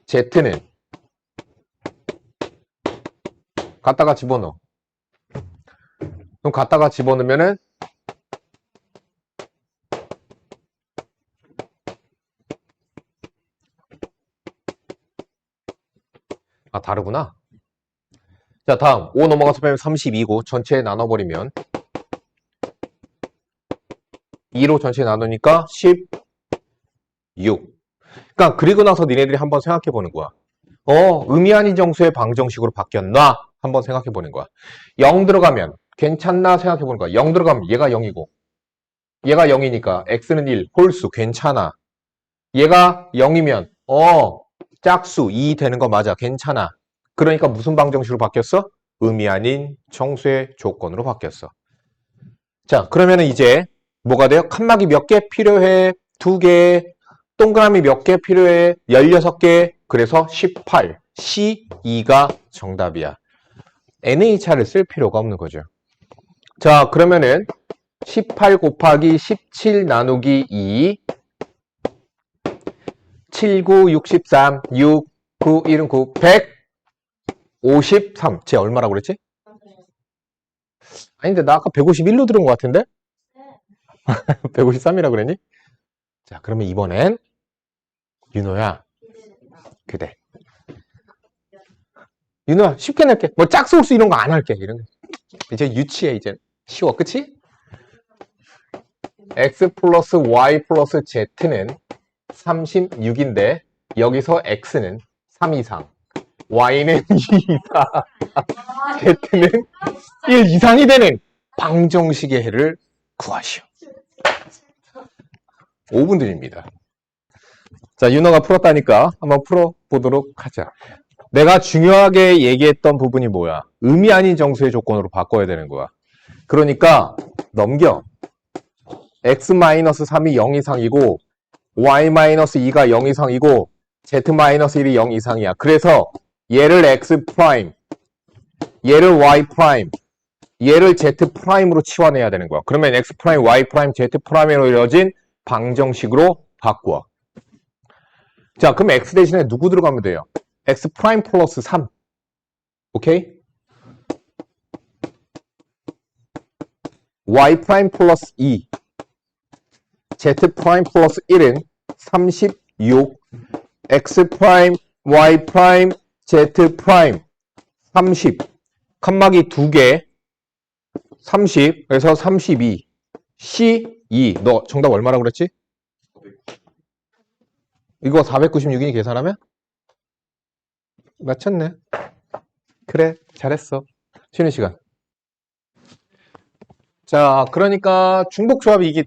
z는 갖다가 집어넣어. 그럼 갖다가 집어넣으면은 아, 다르구나. 자, 다음 5 넘어가서 빼면 32고 전체에 나눠버리면 2로 전체에 나누니까 16. 그러니까 그리고 나서 니네들이 한번 생각해 보는 거야. 의미 아닌 정수의 방정식으로 바뀌었나? 한번 생각해 보는 거야. 0 들어가면 괜찮나 생각해 보는 거야. 0 들어가면 얘가 0이고 얘가 0이니까 x는 1, 홀수 괜찮아. 얘가 0이면 짝수 2 되는 거 맞아. 괜찮아. 그러니까 무슨 방정식으로 바뀌었어? 의미 아닌 정수의 조건으로 바뀌었어. 자, 그러면은 이제 뭐가 돼요? 칸막이 몇 개 필요해? 2개. 동그라미 몇 개 필요해? 16개. 그래서 18. C2가 정답이야. NHR을 쓸 필요가 없는 거죠. 자, 그러면은 18 곱하기 17 나누기 2 7, 9, 63, 6, 9, 1은 9, 153. 쟤 얼마라고 그랬지? 아닌데 나 아까 151로 들은 것 같은데? 153이라고 그랬니? 자, 그러면 이번엔 윤호야 그대 윤호야 쉽게 낼게. 뭐 짝수 홀수 이런 거 안 할게. 이런 거 이제 유치해. 이제 쉬워. 그치? x 플러스 y 플러스 z는 36인데 여기서 x는 3 이상 y는 2 이상 z는 1 이상이 되는 방정식의 해를 구하시오. 5분 드립니다. 자, 윤호가 풀었다니까 한번 풀어보도록 하자. 내가 중요하게 얘기했던 부분이 뭐야? 의미 아닌 정수의 조건으로 바꿔야 되는 거야. 그러니까 넘겨. x-3이 0 이상이고 y-2가 0 이상이고 z-1이 0 이상이야. 그래서 얘를 x', 얘를 y', 얘를 z''으로 치환해야 되는 거야. 그러면 x', y', z''으로 이루어진 방정식으로 바꿔. 자, 그럼 x 대신에 누구 들어가면 돼요? x' 플러스 3. 오케이? y' 플러스 2. z' 플러스 1은 36. x', y', z' 30. 칸막이 2개. 30. 그래서 32. C2. 너 정답 얼마라고 그랬지? 이거 496이니 계산하면? 맞췄네. 그래, 잘했어. 쉬는 시간. 자, 그러니까 중복조합이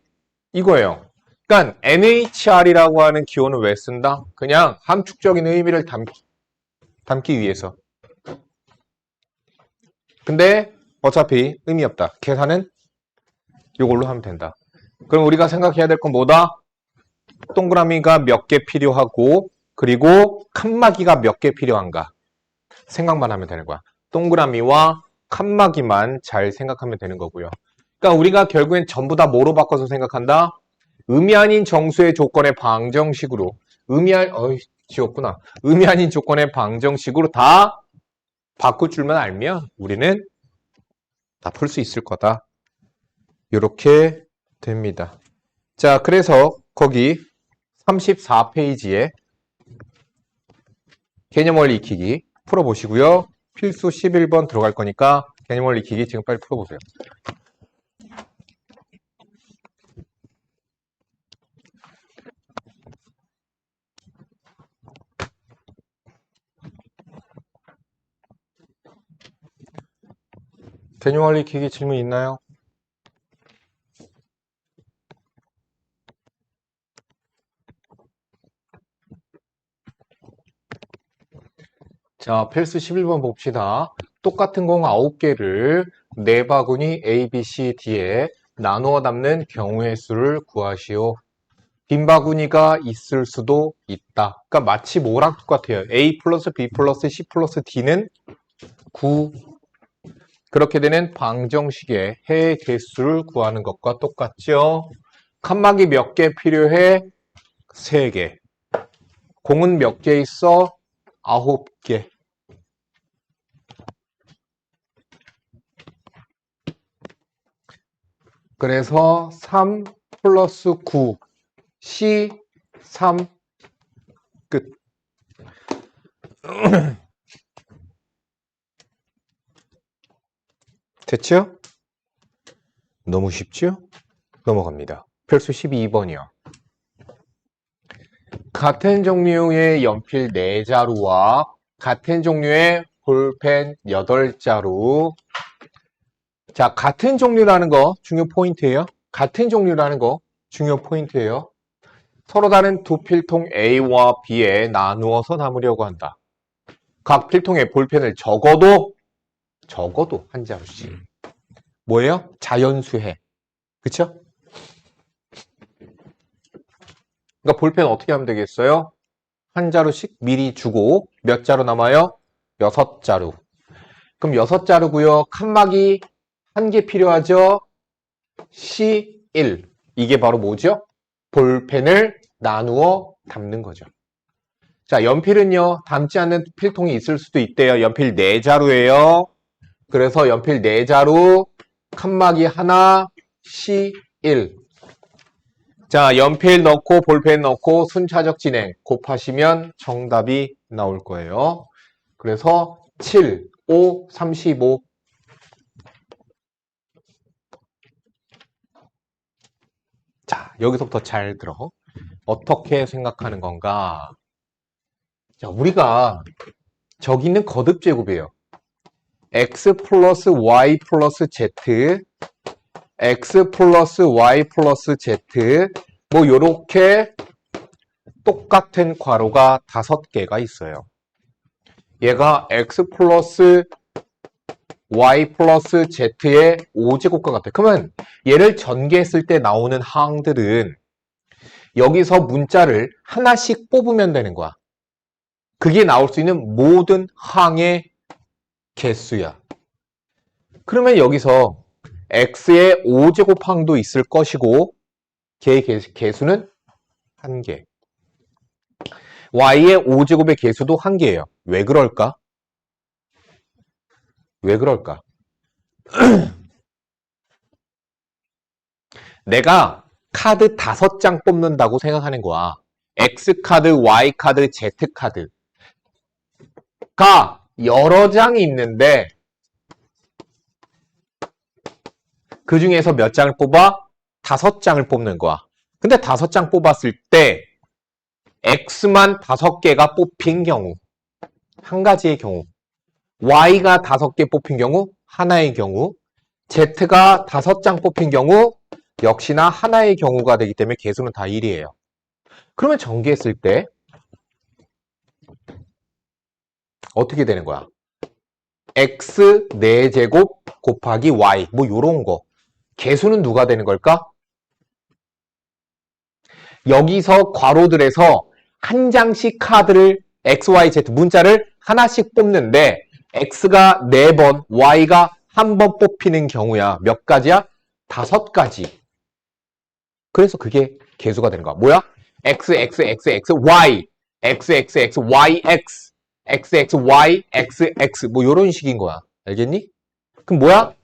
이거예요. 그러니까 NHR이라고 하는 기호는 왜 쓴다? 그냥 함축적인 의미를 담기 위해서. 근데 어차피 의미 없다. 계산은 이걸로 하면 된다. 그럼 우리가 생각해야 될 건 뭐다? 동그라미가 몇 개 필요하고 그리고 칸막이가 몇 개 필요한가 생각만 하면 되는 거야. 동그라미와 칸막이만 잘 생각하면 되는 거고요. 그러니까 우리가 결국엔 전부 다 뭐로 바꿔서 생각한다? 의미 아닌 정수의 조건의 방정식으로 의미 아닌 조건의 방정식으로 다 바꿀 줄만 알면 우리는 다 풀 수 있을 거다. 이렇게 됩니다. 자, 그래서 거기 34페이지에 개념원리 익히기 풀어보시고요. 필수 11번 들어갈 거니까 개념원리 익히기 지금 빨리 풀어보세요. 개념원리키기 질문 있나요? 자, 필수 11번 봅시다. 똑같은 공 9개를 네 바구니 A, B, C, D에 나누어 담는 경우의 수를 구하시오. 빈 바구니가 있을 수도 있다. 그러니까 마치 뭐랑 똑같아요. A 플러스 B 플러스 C 플러스 D는 9. 그렇게 되는 방정식의 해의 개수를 구하는 것과 똑같죠. 칸막이 몇 개 필요해? 3개. 공은 몇 개 있어? 9개. 그래서 3 플러스 9, C 3 끝. 됐죠? 너무 쉽죠? 넘어갑니다. 필수 12번이요. 같은 종류의 연필 4자루와 같은 종류의 볼펜 8자루. 자, 같은 종류라는 거 중요 포인트예요. 같은 종류라는 거 중요 포인트예요. 서로 다른 두 필통 A와 B에 나누어서 담으려고 한다. 각 필통에 볼펜을 적어도 한 자루씩. 뭐예요? 자연수해. 그쵸? 그러니까 볼펜 어떻게 하면 되겠어요? 한 자루씩 미리 주고 몇 자루 남아요? 6자루. 그럼 6자루고요. 칸막이 한 개 필요하죠? C1. 이게 바로 뭐죠? 볼펜을 나누어 담는 거죠. 자, 연필은요. 담지 않는 필통이 있을 수도 있대요. 연필 4자루예요. 그래서 연필 4자루, 칸막이 하나, C1. 자, 연필 넣고 볼펜 넣고 순차적 진행 곱하시면 정답이 나올 거예요. 그래서 7, 5, 35. 자, 여기서부터 잘 들어. 어떻게 생각하는 건가? 자, 우리가 저기 있는 거듭 제곱이에요. x 플러스 y 플러스 z, x 플러스 y 플러스 z, 뭐 요렇게 똑같은 괄호가 5개가 있어요. 얘가 x 플러스 y 플러스 z의 5제곱과 같아요. 그러면 얘를 전개했을 때 나오는 항들은 여기서 문자를 하나씩 뽑으면 되는 거야. 그게 나올 수 있는 모든 항의 개수야. 그러면 여기서 x의 5제곱항도 있을 것이고 걔의 개수는 1개. y의 5제곱의 개수도 1개예요. 왜 그럴까? 왜 그럴까? 내가 카드 5장 뽑는다고 생각하는 거야. X카드, Y카드, Z카드가 여러 장이 있는데 그 중에서 몇 장을 뽑아? 5장을 뽑는 거야. 근데 5장 뽑았을 때 X만 5개가 뽑힌 경우, 한 가지의 경우, Y가 5개 뽑힌 경우, 하나의 경우, Z가 5장 뽑힌 경우, 역시나 하나의 경우가 되기 때문에 개수는 다 1이에요. 그러면 전개했을 때 어떻게 되는 거야? X 4제곱 곱하기 Y, 뭐 요런 거. 개수는 누가 되는 걸까? 여기서 괄호들에서 한 장씩 카드를 X, Y, Z 문자를 하나씩 뽑는데 X가 4번, Y가 한 번 뽑히는 경우야. 몇 가지야? 5가지. 그래서 그게 개수가 되는 거야. 뭐야? X, X, X, X, Y, X, X, X, Y, X, X, X, Y, X, X 뭐 이런 식인 거야. 알겠니? 그럼 뭐야?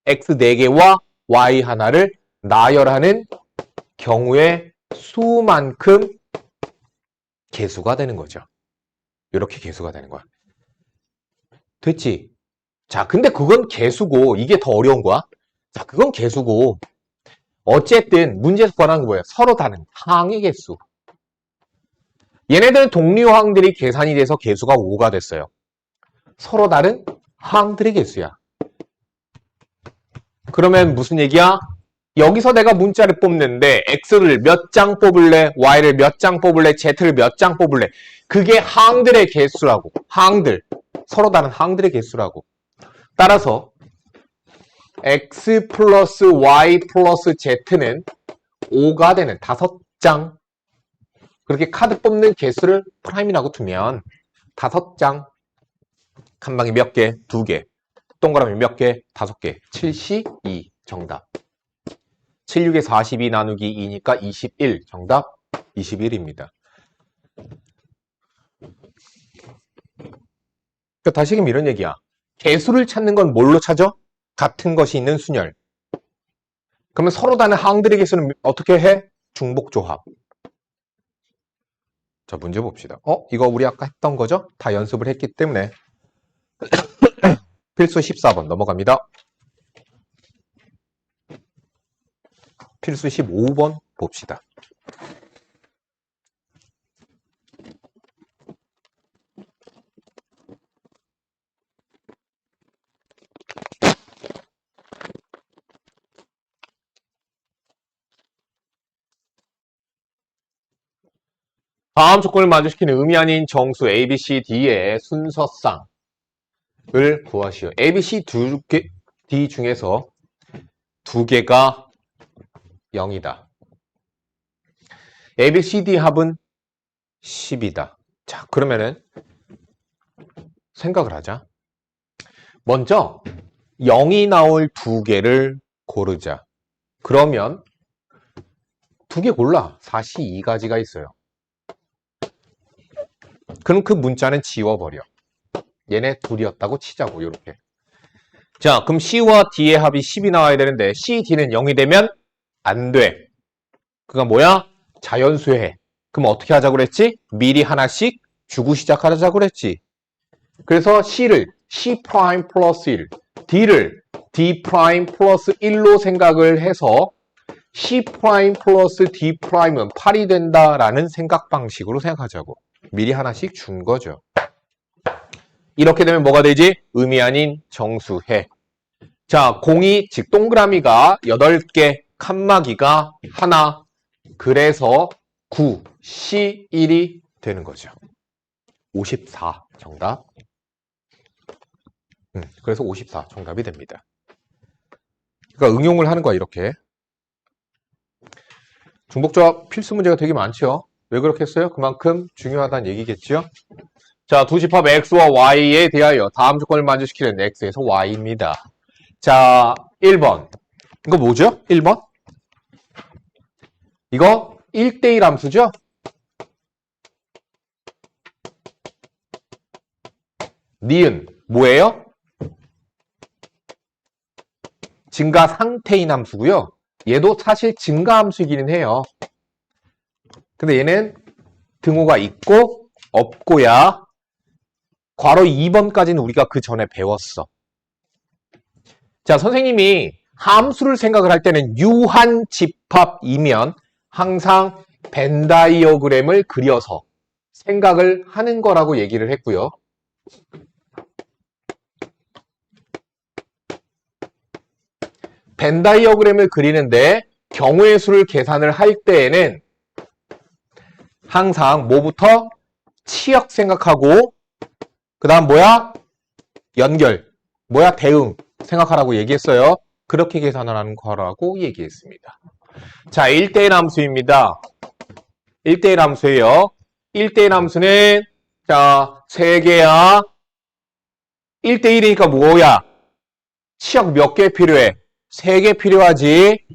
X 4개와 Y 하나를 나열하는 경우의 수만큼 개수가 되는 거죠. 이렇게 개수가 되는 거야. 됐지? 자, 근데 그건 개수고 이게 더 어려운 거야. 자, 그건 개수고 어쨌든 문제에서 권하는 게 뭐예요? 서로 다른 항의 개수. 얘네들 동류항들이 계산이 돼서 개수가 5가 됐어요. 서로 다른 항들의 개수야. 그러면 무슨 얘기야? 여기서 내가 문자를 뽑는데 x를 몇 장 뽑을래? y를 몇 장 뽑을래? z를 몇 장 뽑을래? 그게 항들의 개수라고. 항들. 서로 다른 항들의 개수라고. 따라서 x 플러스 y 플러스 z는 5가 되는 5장. 그렇게 카드 뽑는 개수를 프라임이라고 두면 5장. 칸방이 몇 개? 2개. 동그라미 몇 개? 5개. 72 정답. 76에 42 나누기 2니까 21 정답 21입니다. 그러니까 다시 얘기하면 이런 얘기야. 개수를 찾는 건 뭘로 찾아? 같은 것이 있는 순열. 그러면 서로 다른 항들의 개수는 어떻게 해? 중복조합. 자, 문제 봅시다. 이거 우리 아까 했던 거죠? 다 연습을 했기 때문에 필수 14번 넘어갑니다. 필수 15번 봅시다. 다음 조건을 만족시키는 의미 아닌 정수 A, B, C, D의 순서쌍을 구하시오. A, B, C D 중에서 2개가 0이다. A, B, C, D 합은 10이다. 자, 그러면은 생각을 하자. 먼저 0이 나올 2개를 고르자. 그러면 2개 골라. 4시 2가지가 있어요. 그럼 그 문자는 지워버려. 얘네 둘이었다고 치자고, 이렇게. 자, 그럼 C와 D의 합이 10이 나와야 되는데 C, D는 0이 되면 안 돼. 그가 뭐야? 자연수해. 그럼 어떻게 하자고 그랬지? 미리 하나씩 주고 시작하자고 그랬지. 그래서 C를 C' 플러스 1, D를 D' 플러스 1로 생각을 해서 C' 플러스 D'은 8이 된다라는 생각 방식으로 생각하자고. 미리 하나씩 준 거죠. 이렇게 되면 뭐가 되지? 의미 아닌 정수해. 자, 공이, 즉 동그라미가 8개, 칸막이가 하나. 그래서 9, C1이 되는 거죠. 54 정답. 그래서 54 정답이 됩니다. 그러니까 응용을 하는 거야, 이렇게. 중복조합 필수 문제가 되게 많죠. 왜 그렇게 했어요? 그만큼 중요하다는 얘기겠죠. 자, 두 집합 x와 y에 대하여 다음 조건을 만족시키는 x에서 y입니다. 자, 1번. 이거 뭐죠? 1번? 이거 1대1 함수죠? 니은 뭐예요? 증가 상태인 함수고요. 얘도 사실 증가 함수이기는 해요. 근데 얘는 등호가 있고 없고야. 괄호 2번까지는 우리가 그 전에 배웠어. 자, 선생님이 함수를 생각을 할 때는 유한 집합이면 항상 벤 다이어그램을 그려서 생각을 하는 거라고 얘기를 했고요. 벤 다이어그램을 그리는데 경우의 수를 계산을 할 때에는 항상 뭐부터? 치역 생각하고 그 다음 뭐야? 연결. 뭐야? 대응 생각하라고 얘기했어요. 그렇게 계산을 하는 거라고 얘기했습니다. 자, 1대1 함수입니다. 1대1 함수예요. 1대1 함수는 자, 3개야. 1대1이니까 뭐야? 치역 몇 개 필요해? 3개 필요하지.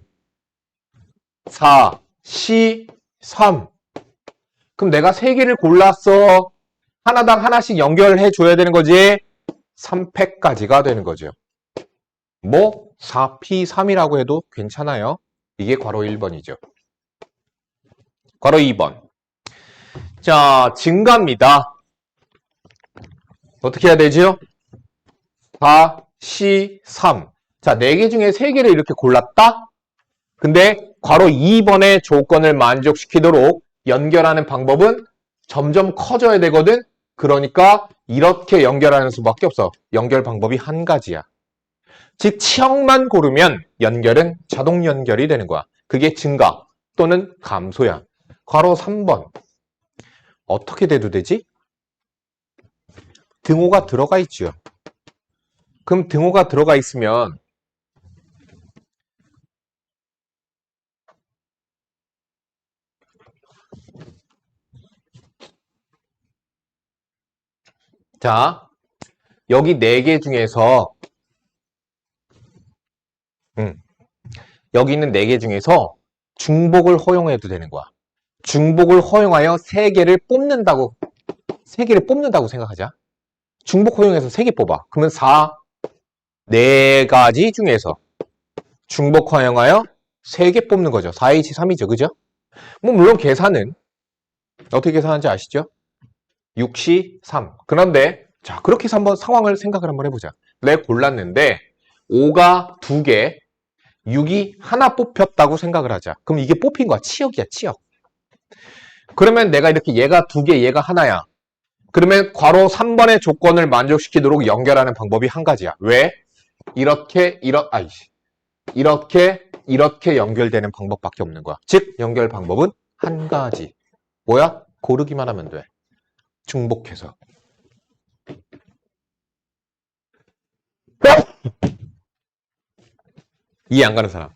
4, 3. 그럼 내가 3개를 골랐어. 하나당 하나씩 연결해 줘야 되는 거지. 3팩까지가 되는 거죠. 뭐 4P3이라고 해도 괜찮아요. 이게 괄호 1번이죠. 괄호 2번. 자, 증가입니다. 어떻게 해야 되죠? 4, 3. 자, 4개 중에 3개를 이렇게 골랐다? 근데 괄호 2번의 조건을 만족시키도록 연결하는 방법은 점점 커져야 되거든? 그러니까 이렇게 연결하는 수밖에 없어. 연결 방법이 한 가지야. 즉 치역만 고르면 연결은 자동 연결이 되는 거야. 그게 증가 또는 감소야. 괄호 3번. 어떻게 돼도 되지? 등호가 들어가 있죠. 그럼 등호가 들어가 있으면 자, 여기 4개 중에서 여기 있는 4개 중에서 중복을 허용해도 되는 거야. 중복을 허용하여 3개를 뽑는다고 생각하자. 중복 허용해서 3개 뽑아. 그러면 4가지 중에서 중복 허용하여 3개 뽑는 거죠. 4H 3이죠. 그죠? 뭐 물론 계산은 어떻게 계산하는지 아시죠? 6시 3. 그런데 자, 그렇게 해서 한번 상황을 생각을 한번 해보자. 내가 골랐는데 5가 2개, 6이 하나 뽑혔다고 생각을 하자. 그럼 이게 뽑힌 거야. 치역이야, 치역. 그러면 내가 이렇게 얘가 2개, 얘가 하나야. 그러면 괄호 3번의 조건을 만족시키도록 연결하는 방법이 한 가지야. 왜? 이렇게 연결되는 방법밖에 없는 거야. 즉, 연결 방법은 한 가지. 뭐야? 고르기만 하면 돼. 중복해서. 이해 안 가는 사람?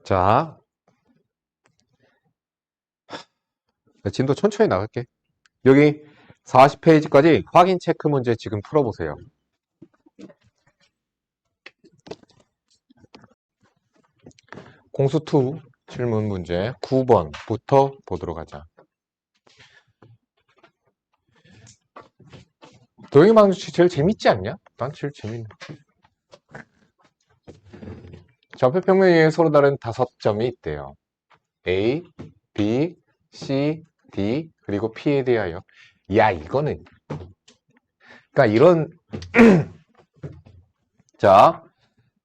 자, 진도 천천히 나갈게. 여기 40페이지까지 확인 체크 문제 지금 풀어보세요. 공수2 질문 문제 9번부터 보도록 하자. 도형의 방정식 제일 재밌지 않냐? 난 제일 재밌네. 좌표평면에 의해 서로 다른 5점이 있대요. A, B, C, D, 그리고 P에 대하여. 야, 이거는. 그러니까 이런, 자,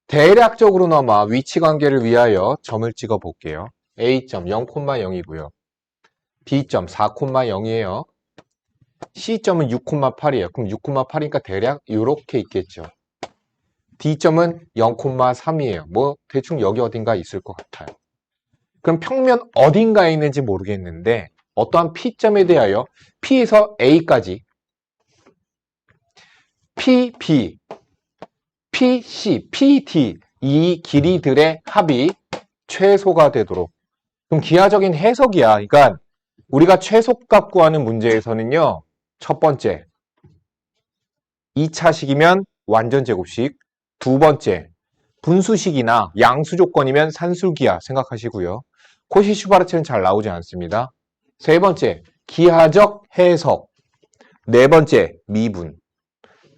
대략적으로나마 위치관계를 위하여 점을 찍어 볼게요. A점 0,0이고요. B점 4,0이에요. C점은 6,8이에요. 그럼 6,8이니까 대략 이렇게 있겠죠. D점은 0,3이에요. 뭐 대충 여기 어딘가 있을 것 같아요. 그럼 평면 어딘가에 있는지 모르겠는데 어떠한 P점에 대하여 P에서 A까지 PB, PC, PD 이 길이들의 합이 최소가 되도록. 그럼 기하적인 해석이야. 그러니까 우리가 최소값 구하는 문제에서는요. 첫 번째 2차식이면 완전제곱식, 두 번째 분수식이나 양수 조건이면 산술기하 생각하시고요. 코시-슈바르트는 잘 나오지 않습니다. 세 번째 기하적 해석, 네 번째 미분.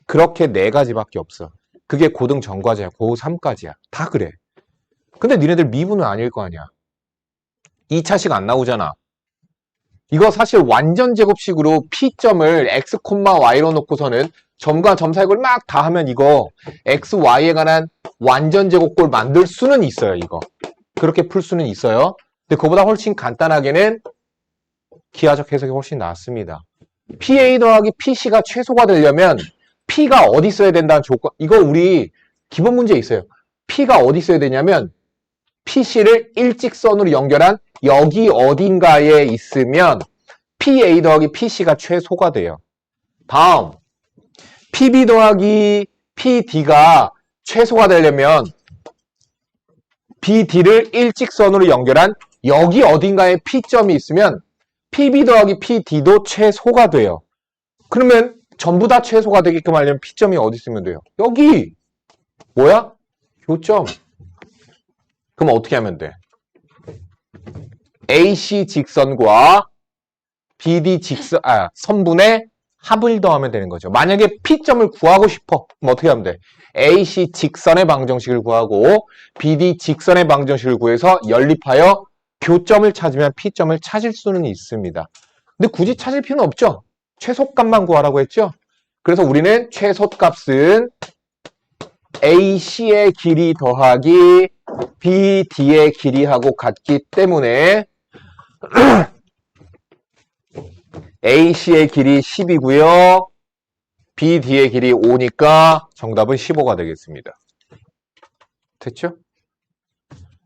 그렇게 4가지밖에 없어. 그게 고등 전과제야. 고 3까지야. 다 그래. 근데 니네들 미분은 아닐 거 아니야. 2차식 안 나오잖아. 이거 사실 완전 제곱식으로 P점을 X, Y로 놓고서는 점과 점 사이를 막 다 하면 이거 X, Y에 관한 완전 제곱꼴 만들 수는 있어요. 이거. 그렇게 풀 수는 있어요. 근데 그보다 훨씬 간단하게는 기하적 해석이 훨씬 낫습니다. PA 더하기 PC가 최소가 되려면 P가 어디 있어야 된다는 조건. 이거 우리 기본 문제에 있어요. P가 어디 있어야 되냐면 PC를 일직선으로 연결한 여기 어딘가에 있으면 PA 더하기 PC가 최소가 돼요. 다음 PB 더하기 PD가 최소가 되려면 BD를 일직선으로 연결한 여기 어딘가에 P점이 있으면 PB 더하기 PD도 최소가 돼요. 그러면 전부 다 최소가 되게끔 하려면 P점이 어디 있으면 돼요? 여기! 뭐야? 교점. 그럼 어떻게 하면 돼? AC 직선과 BD 선분의 합을 더하면 되는 거죠. 만약에 P점을 구하고 싶어. 그럼 어떻게 하면 돼? AC 직선의 방정식을 구하고 BD 직선의 방정식을 구해서 연립하여 교점을 찾으면 P점을 찾을 수는 있습니다. 근데 굳이 찾을 필요는 없죠. 최소값만 구하라고 했죠? 그래서 우리는 최소값은 AC의 길이 더하기 BD의 길이하고 같기 때문에 AC의 길이 10이고요. BD의 길이 5니까 정답은 15가 되겠습니다. 됐죠?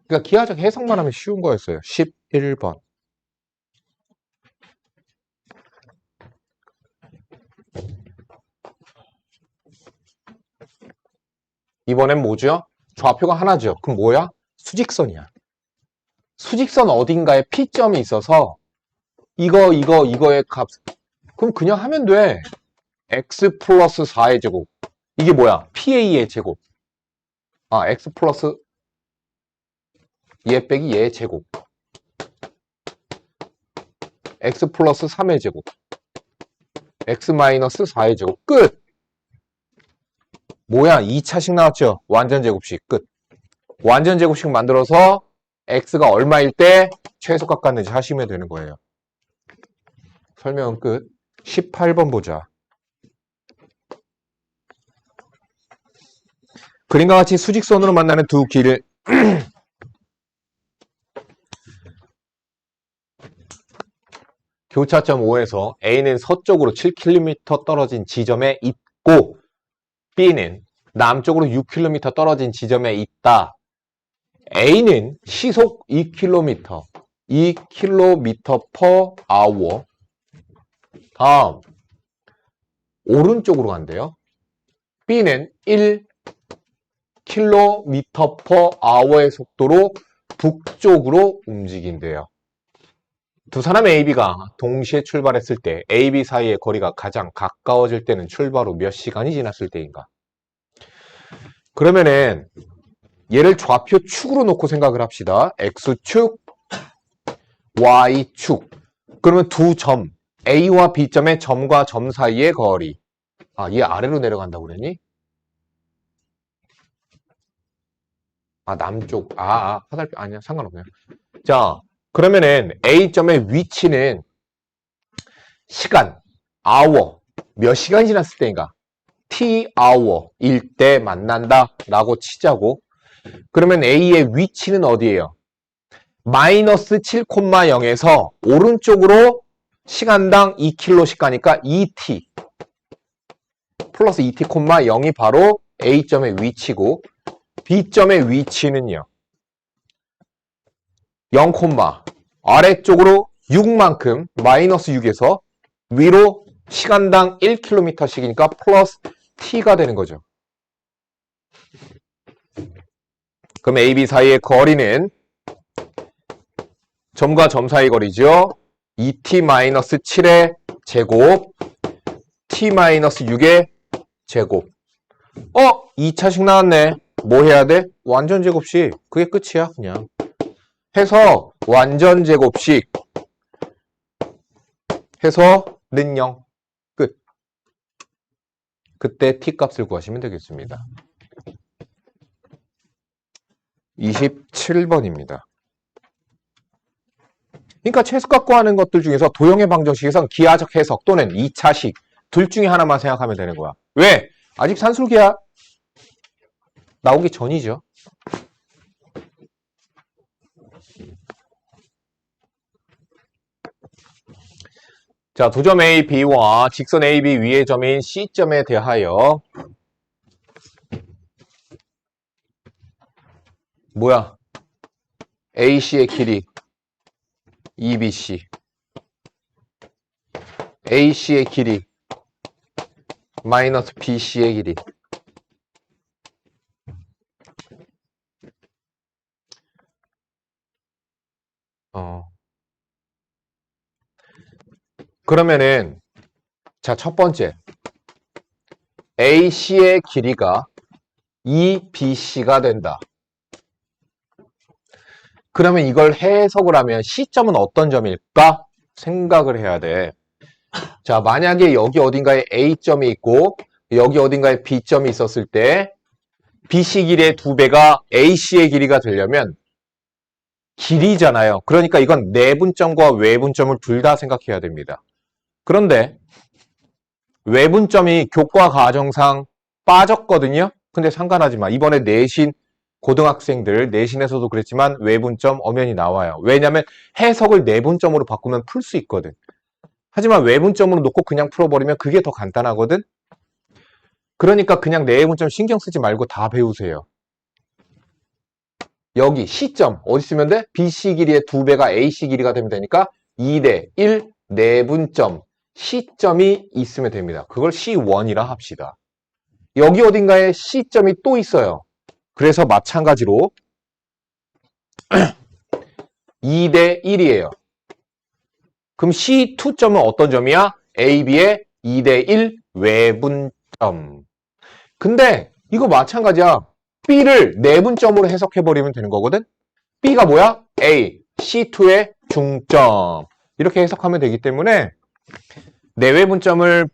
그러니까 기하적 해석만 하면 쉬운 거였어요. 11번. 이번엔 뭐죠? 좌표가 하나죠. 그럼 뭐야? 수직선이야. 수직선 어딘가에 P점이 있어서 이거의 값. 그럼 그냥 하면 돼. x 플러스 4의 제곱. 이게 뭐야? PA의 제곱. 아, x 플러스 얘 빼기 얘의 제곱. x 플러스 3의 제곱. x 마이너스 4의 제곱. 끝! 뭐야? 2차식 나왔죠? 완전 제곱식. 끝. 완전 제곱식 만들어서 x가 얼마일 때 최소값 같는지 하시면 되는 거예요. 설명은 끝. 18번 보자. 그림과 같이 수직선으로 만나는 두 길을 교차점 O에서 A는 서쪽으로 7km 떨어진 지점에 있고 B는 남쪽으로 6km 떨어진 지점에 있다. A는 시속 2km, 2km per hour. 다음 오른쪽으로 간대요. B는 1km per hour의 속도로 북쪽으로 움직인대요. 두 사람 AB가 동시에 출발했을 때 AB 사이의 거리가 가장 가까워질 때는 출발 후 몇 시간이 지났을 때인가? 그러면은 얘를 좌표 축으로 놓고 생각을 합시다. X축, Y축. 그러면 두 점, A와 B점의 점과 점 사이의 거리. 아, 얘 아래로 내려간다고 그랬니? 아, 남쪽. 화살표. 아니야, 상관없네요. 자, 그러면은 A점의 위치는 시간, hour, 몇 시간이 지났을 때인가? T hour일 때 만난다 라고 치자고. 그러면 A의 위치는 어디예요? 마이너스 7,0에서 오른쪽으로 시간당 2km씩 가니까 2t 플러스 2t, 0이 바로 A점의 위치고 B점의 위치는요. 0, 아래쪽으로 6만큼 마이너스 6에서 위로 시간당 1km씩이니까 플러스 t가 되는 거죠. 그럼 AB 사이의 거리는 점과 점 사이 거리죠. 2t-7의 제곱 t-6의 제곱. 2차식 나왔네. 뭐 해야 돼? 완전 제곱식. 그게 끝이야 그냥. 해서 완전 제곱식 해서는 0. 끝. 그때 t값을 구하시면 되겠습니다. 27번입니다. 그러니까 최소값 구하는 것들 중에서 도형의 방정식에선 기하적 해석 또는 2차식 둘 중에 하나만 생각하면 되는 거야. 왜? 아직 산술기하 나오기 전이죠. 자, 두 점 A, B와 직선 AB 위의 점인 C점에 대하여 뭐야? AC의 길이 EBC, AC의 길이 마이너스 BC의 길이. 그러면은 자, 첫 번째 AC의 길이가 EBC가 된다. 그러면 이걸 해석을 하면 C점은 어떤 점일까? 생각을 해야 돼. 자, 만약에 여기 어딘가에 A점이 있고 여기 어딘가에 B점이 있었을 때 BC 길이의 2배가 AC의 길이가 되려면 길이잖아요. 그러니까 이건 내분점과 외분점을 둘 다 생각해야 됩니다. 그런데 외분점이 교과 과정상 빠졌거든요. 근데 상관하지 마. 이번에 내신 고등학생들 내신에서도 그랬지만 외분점 엄연히 나와요. 왜냐하면 해석을 내분점으로 바꾸면 풀 수 있거든. 하지만 외분점으로 놓고 그냥 풀어버리면 그게 더 간단하거든. 그러니까 그냥 내분점 신경 쓰지 말고 다 배우세요. 여기 C점 어디 쓰면 돼? BC 길이의 2배가 AC 길이가 되면 되니까 2대 1 내분점 C점이 있으면 됩니다. 그걸 C1이라 합시다. 여기 어딘가에 C점이 또 있어요. 그래서 마찬가지로 2대 1이에요. 그럼 C2점은 어떤 점이야? AB의 2대 1 외분점. 근데 이거 마찬가지야. B를 내분점으로 해석해버리면 되는 거거든? B가 뭐야? A, C2의 중점. 이렇게 해석하면 되기 때문에 내외분점을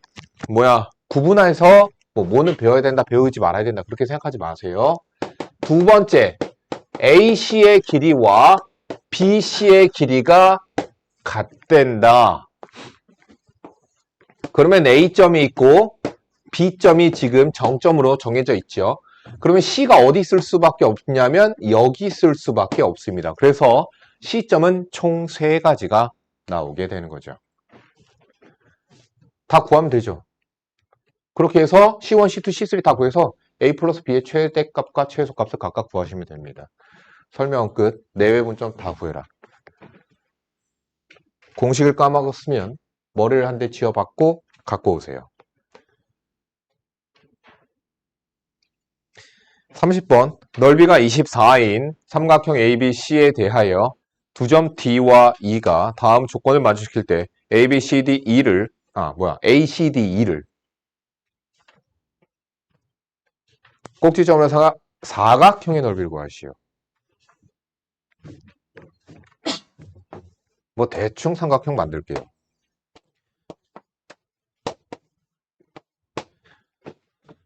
구분해서 뭐는 배워야 된다, 배우지 말아야 된다 그렇게 생각하지 마세요. 두 번째, AC의 길이와 BC의 길이가 같된다. 그러면 A점이 있고 B점이 지금 정점으로 정해져 있죠. 그러면 C가 어디 있을 수밖에 없냐면 여기 있을 수밖에 없습니다. 그래서 C점은 총 3가지가 나오게 되는 거죠. 다 구하면 되죠. 그렇게 해서 C1, C2, C3 다 구해서 A 플러스 B의 최대값과 최소값을 각각 구하시면 됩니다. 설명은 끝. 내외분점 다 구해라. 공식을 까먹었으면 머리를 한 대 쥐어박고 갖고 오세요. 30번 넓이가 24인 삼각형 ABC에 대하여 두 점 D와 E가 다음 조건을 만족시킬 때 ABCDE를 ACDE를 꼭지점으로 사각형의 넓이를 구하시오. 대충 삼각형 만들게요.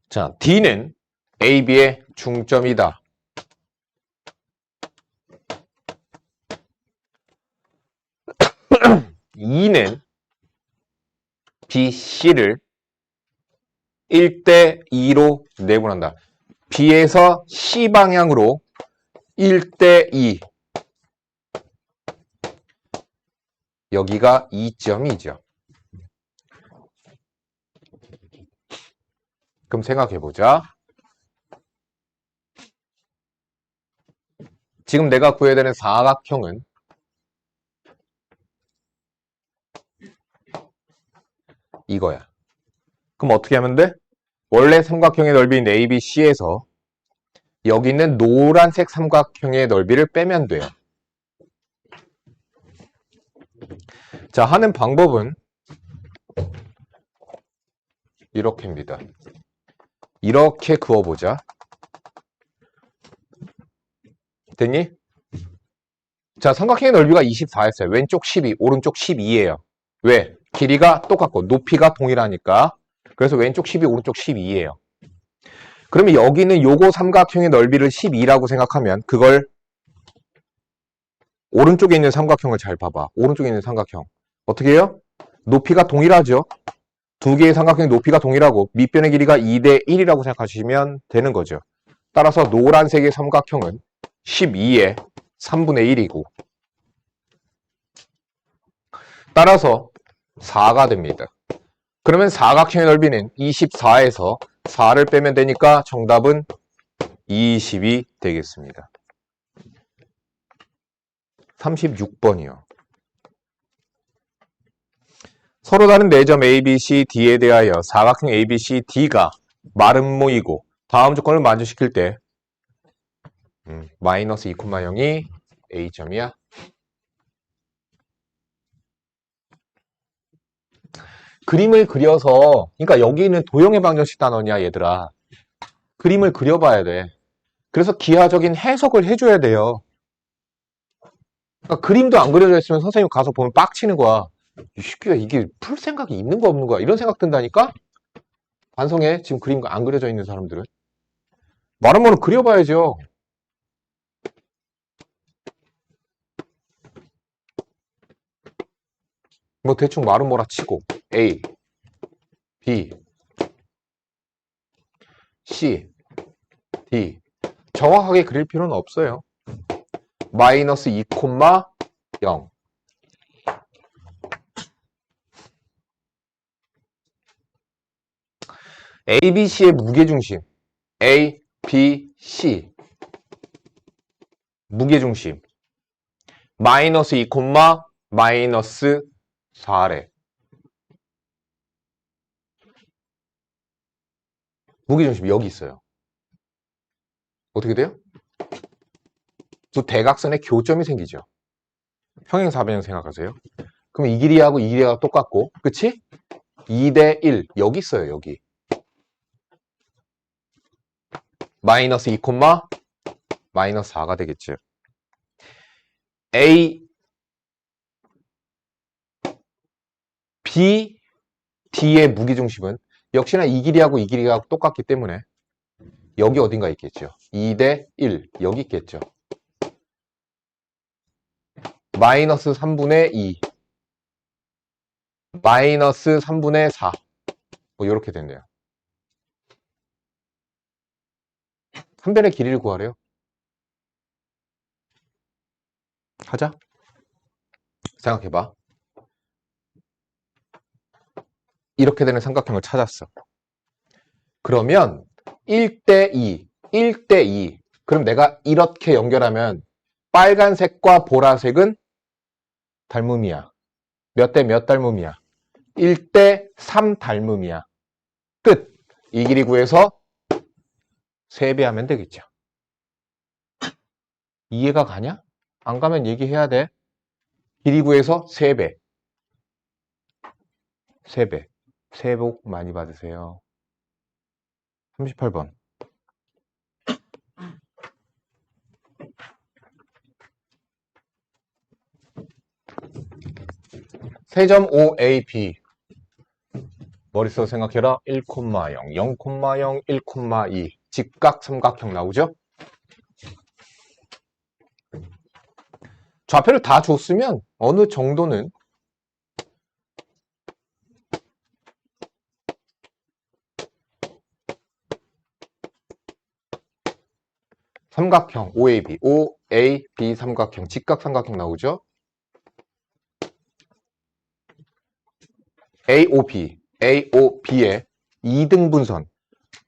자, D는 AB의 중점이다. E는 BC를 1대 2로 내분한다. B에서 C 방향으로 1대 2. 여기가 2점이죠. 그럼 생각해보자. 지금 내가 구해야 되는 사각형은 이거야. 그럼 어떻게 하면 돼? 원래 삼각형의 넓이인 ABC에서 여기 있는 노란색 삼각형의 넓이를 빼면 돼요. 자, 하는 방법은 이렇게입니다. 이렇게 그어보자. 됐니? 자, 삼각형의 넓이가 24였어요. 왼쪽 12, 오른쪽 12예요. 왜? 길이가 똑같고 높이가 동일하니까. 그래서 왼쪽 12, 오른쪽 12예요. 그러면 여기는 요거 삼각형의 넓이를 12라고 생각하면 그걸 오른쪽에 있는 삼각형을 잘 봐봐. 오른쪽에 있는 삼각형. 어떻게 해요? 높이가 동일하죠? 두 개의 삼각형의 높이가 동일하고 밑변의 길이가 2대 1이라고 생각하시면 되는 거죠. 따라서 노란색의 삼각형은 12의 3분의 1이고 따라서 4가 됩니다. 그러면 사각형의 넓이는 24에서 4를 빼면 되니까 정답은 20이 되겠습니다. 36번이요. 서로 다른 4점 ABCD에 대하여 사각형 ABCD가 마름모이고 다음 조건을 만족시킬 때 마이너스 2,0이 A점이야. 그림을 그려서 그러니까 여기는 도형의 방정식 단원이야 얘들아. 그림을 그려봐야 돼. 그래서 기하적인 해석을 해줘야 돼요. 그러니까 그림도 안 그려져 있으면 선생님 가서 보면 빡치는 거야. 이 새끼가 이게 풀 생각이 있는 거 없는 거야. 이런 생각 든다니까? 반성해. 지금 그림 안 그려져 있는 사람들은. 마름모는 그려봐야죠. 대충 마름모라 치고 A, D, C, D. 정확하게 그릴 필요는 없어요. 마이너스 2, 0. A, B, C의 무게중심. A, B, C. 무게중심. 마이너스 2, 마이너스 4래. 무게중심이 여기 있어요. 어떻게 돼요? 두 대각선에 교점이 생기죠. 평행사변형 생각하세요. 그럼 이 길이하고 이 길이가 똑같고, 그치? 2대 1. 여기 있어요, 여기. 마이너스 2, 마이너스 4가 되겠죠. A, B, D의 무게중심은 역시나 이 길이하고 이 길이가 똑같기 때문에 여기 어딘가 있겠죠. 2대 1. 여기 있겠죠. 마이너스 3분의 2. 마이너스 3분의 4. 뭐 이렇게 됐네요. 한 변의 길이를 구하래요. 하자. 생각해봐. 이렇게 되는 삼각형을 찾았어. 그러면 1대 2, 1대 2. 그럼 내가 이렇게 연결하면 빨간색과 보라색은 닮음이야. 몇 대 몇 닮음이야? 1대 3 닮음이야. 끝. 이 길이 구해서 3배 하면 되겠죠. 이해가 가냐? 안 가면 얘기해야 돼. 길이 구해서 3배. 3배. 새해 복 많이 받으세요. 38번. 세점 OAB. 머릿속으로 생각해라. 1, 0, 0, 0, 1, 2. 직각 삼각형 나오죠? 좌표를 다 줬으면 어느 정도는 삼각형 OAB, OAB 삼각형, 직각삼각형 나오죠? AOB, AOB의 2등분선.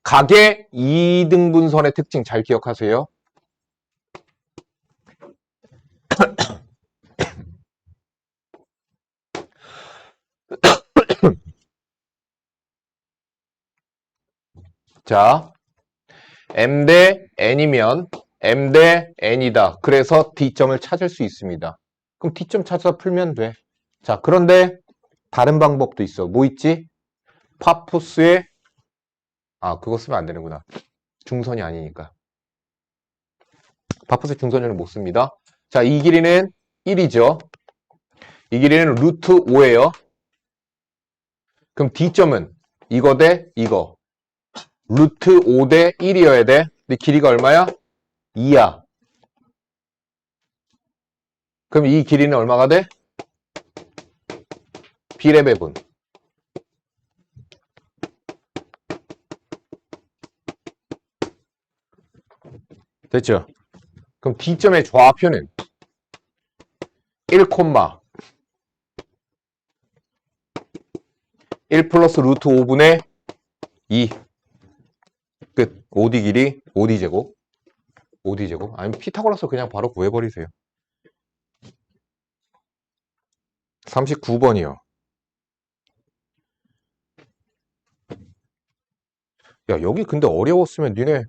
각의 2등분선의 특징 잘 기억하세요. 자, M 대 N이면 M 대 N이다. 그래서 D점을 찾을 수 있습니다. 그럼 D점 찾아서 풀면 돼. 자, 그런데 다른 방법도 있어. 뭐 있지? 파푸스의 그거 쓰면 안 되는구나. 중선이 아니니까. 파푸스 중선을 못 씁니다. 자, 이 길이는 1이죠. 이 길이는 루트 5예요. 그럼 D점은 이거 대 이거. 루트 5 대 1이어야 돼. 근데 길이가 얼마야? 2야. 그럼 이 길이는 얼마가 돼? B의 배분. 됐죠? 그럼 D점의 좌표는 1, 1 플러스 루트 5분의 2. 끝. 5D 길이 5D 제곱. 5D 제곱. 아니면 피타고라스 그냥 바로 구해버리세요. 39번이요. 야, 여기 근데 어려웠으면 니네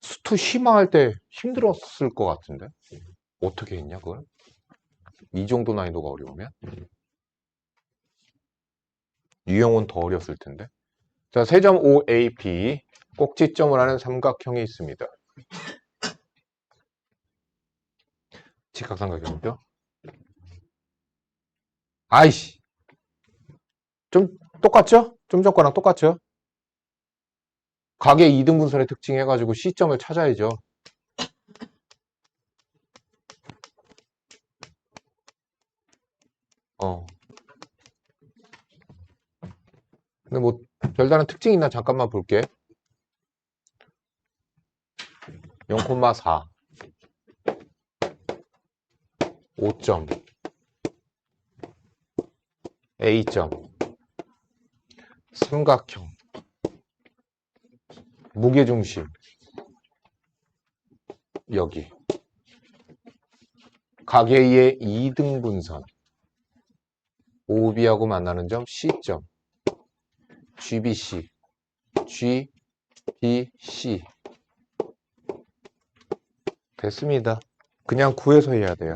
수투 심화할 때 힘들었을 것 같은데? 어떻게 했냐, 그걸? 이 정도 난이도가 어려우면? 유형은 더 어렸을 텐데. 자, 세점 OAP. 꼭지점을 하는 삼각형이 있습니다. 직각삼각형이죠? 아이씨. 좀 똑같죠? 좀 전 거랑 똑같죠? 각의 2등분선의 특징 해가지고 C점을 찾아야죠. 근데 뭐 별다른 특징이 있나 잠깐만 볼게. 0,4 5점 A점 삼각형 무게중심 여기 각 A의 2등분선 OB하고 만나는 점 C점 GBC GBC 됐습니다. 그냥 구해서 해야 돼요.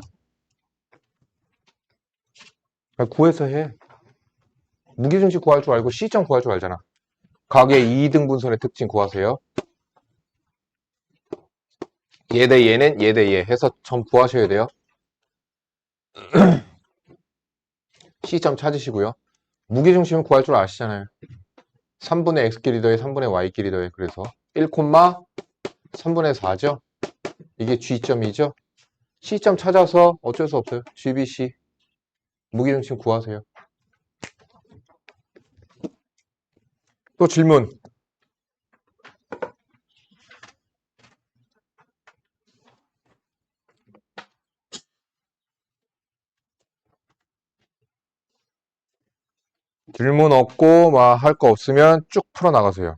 구해서 해. 무게중심 구할 줄 알고 C점 구할 줄 알잖아. 각의 2등분선의 특징 구하세요. 얘 대 얘는 얘 대 얘 해서 점 구하셔야 돼요. C점 찾으시고요. 무게중심은 구할 줄 아시잖아요. 3분의 X끼리 더해 3분의 Y끼리 더해. 그래서 1, 3분의 4죠. 이게 G점이죠. C점 찾아서 어쩔 수 없어요. GBC 무게중심 구하세요. 또 질문. 질문 없고 할 거 없으면 쭉 풀어 나가세요.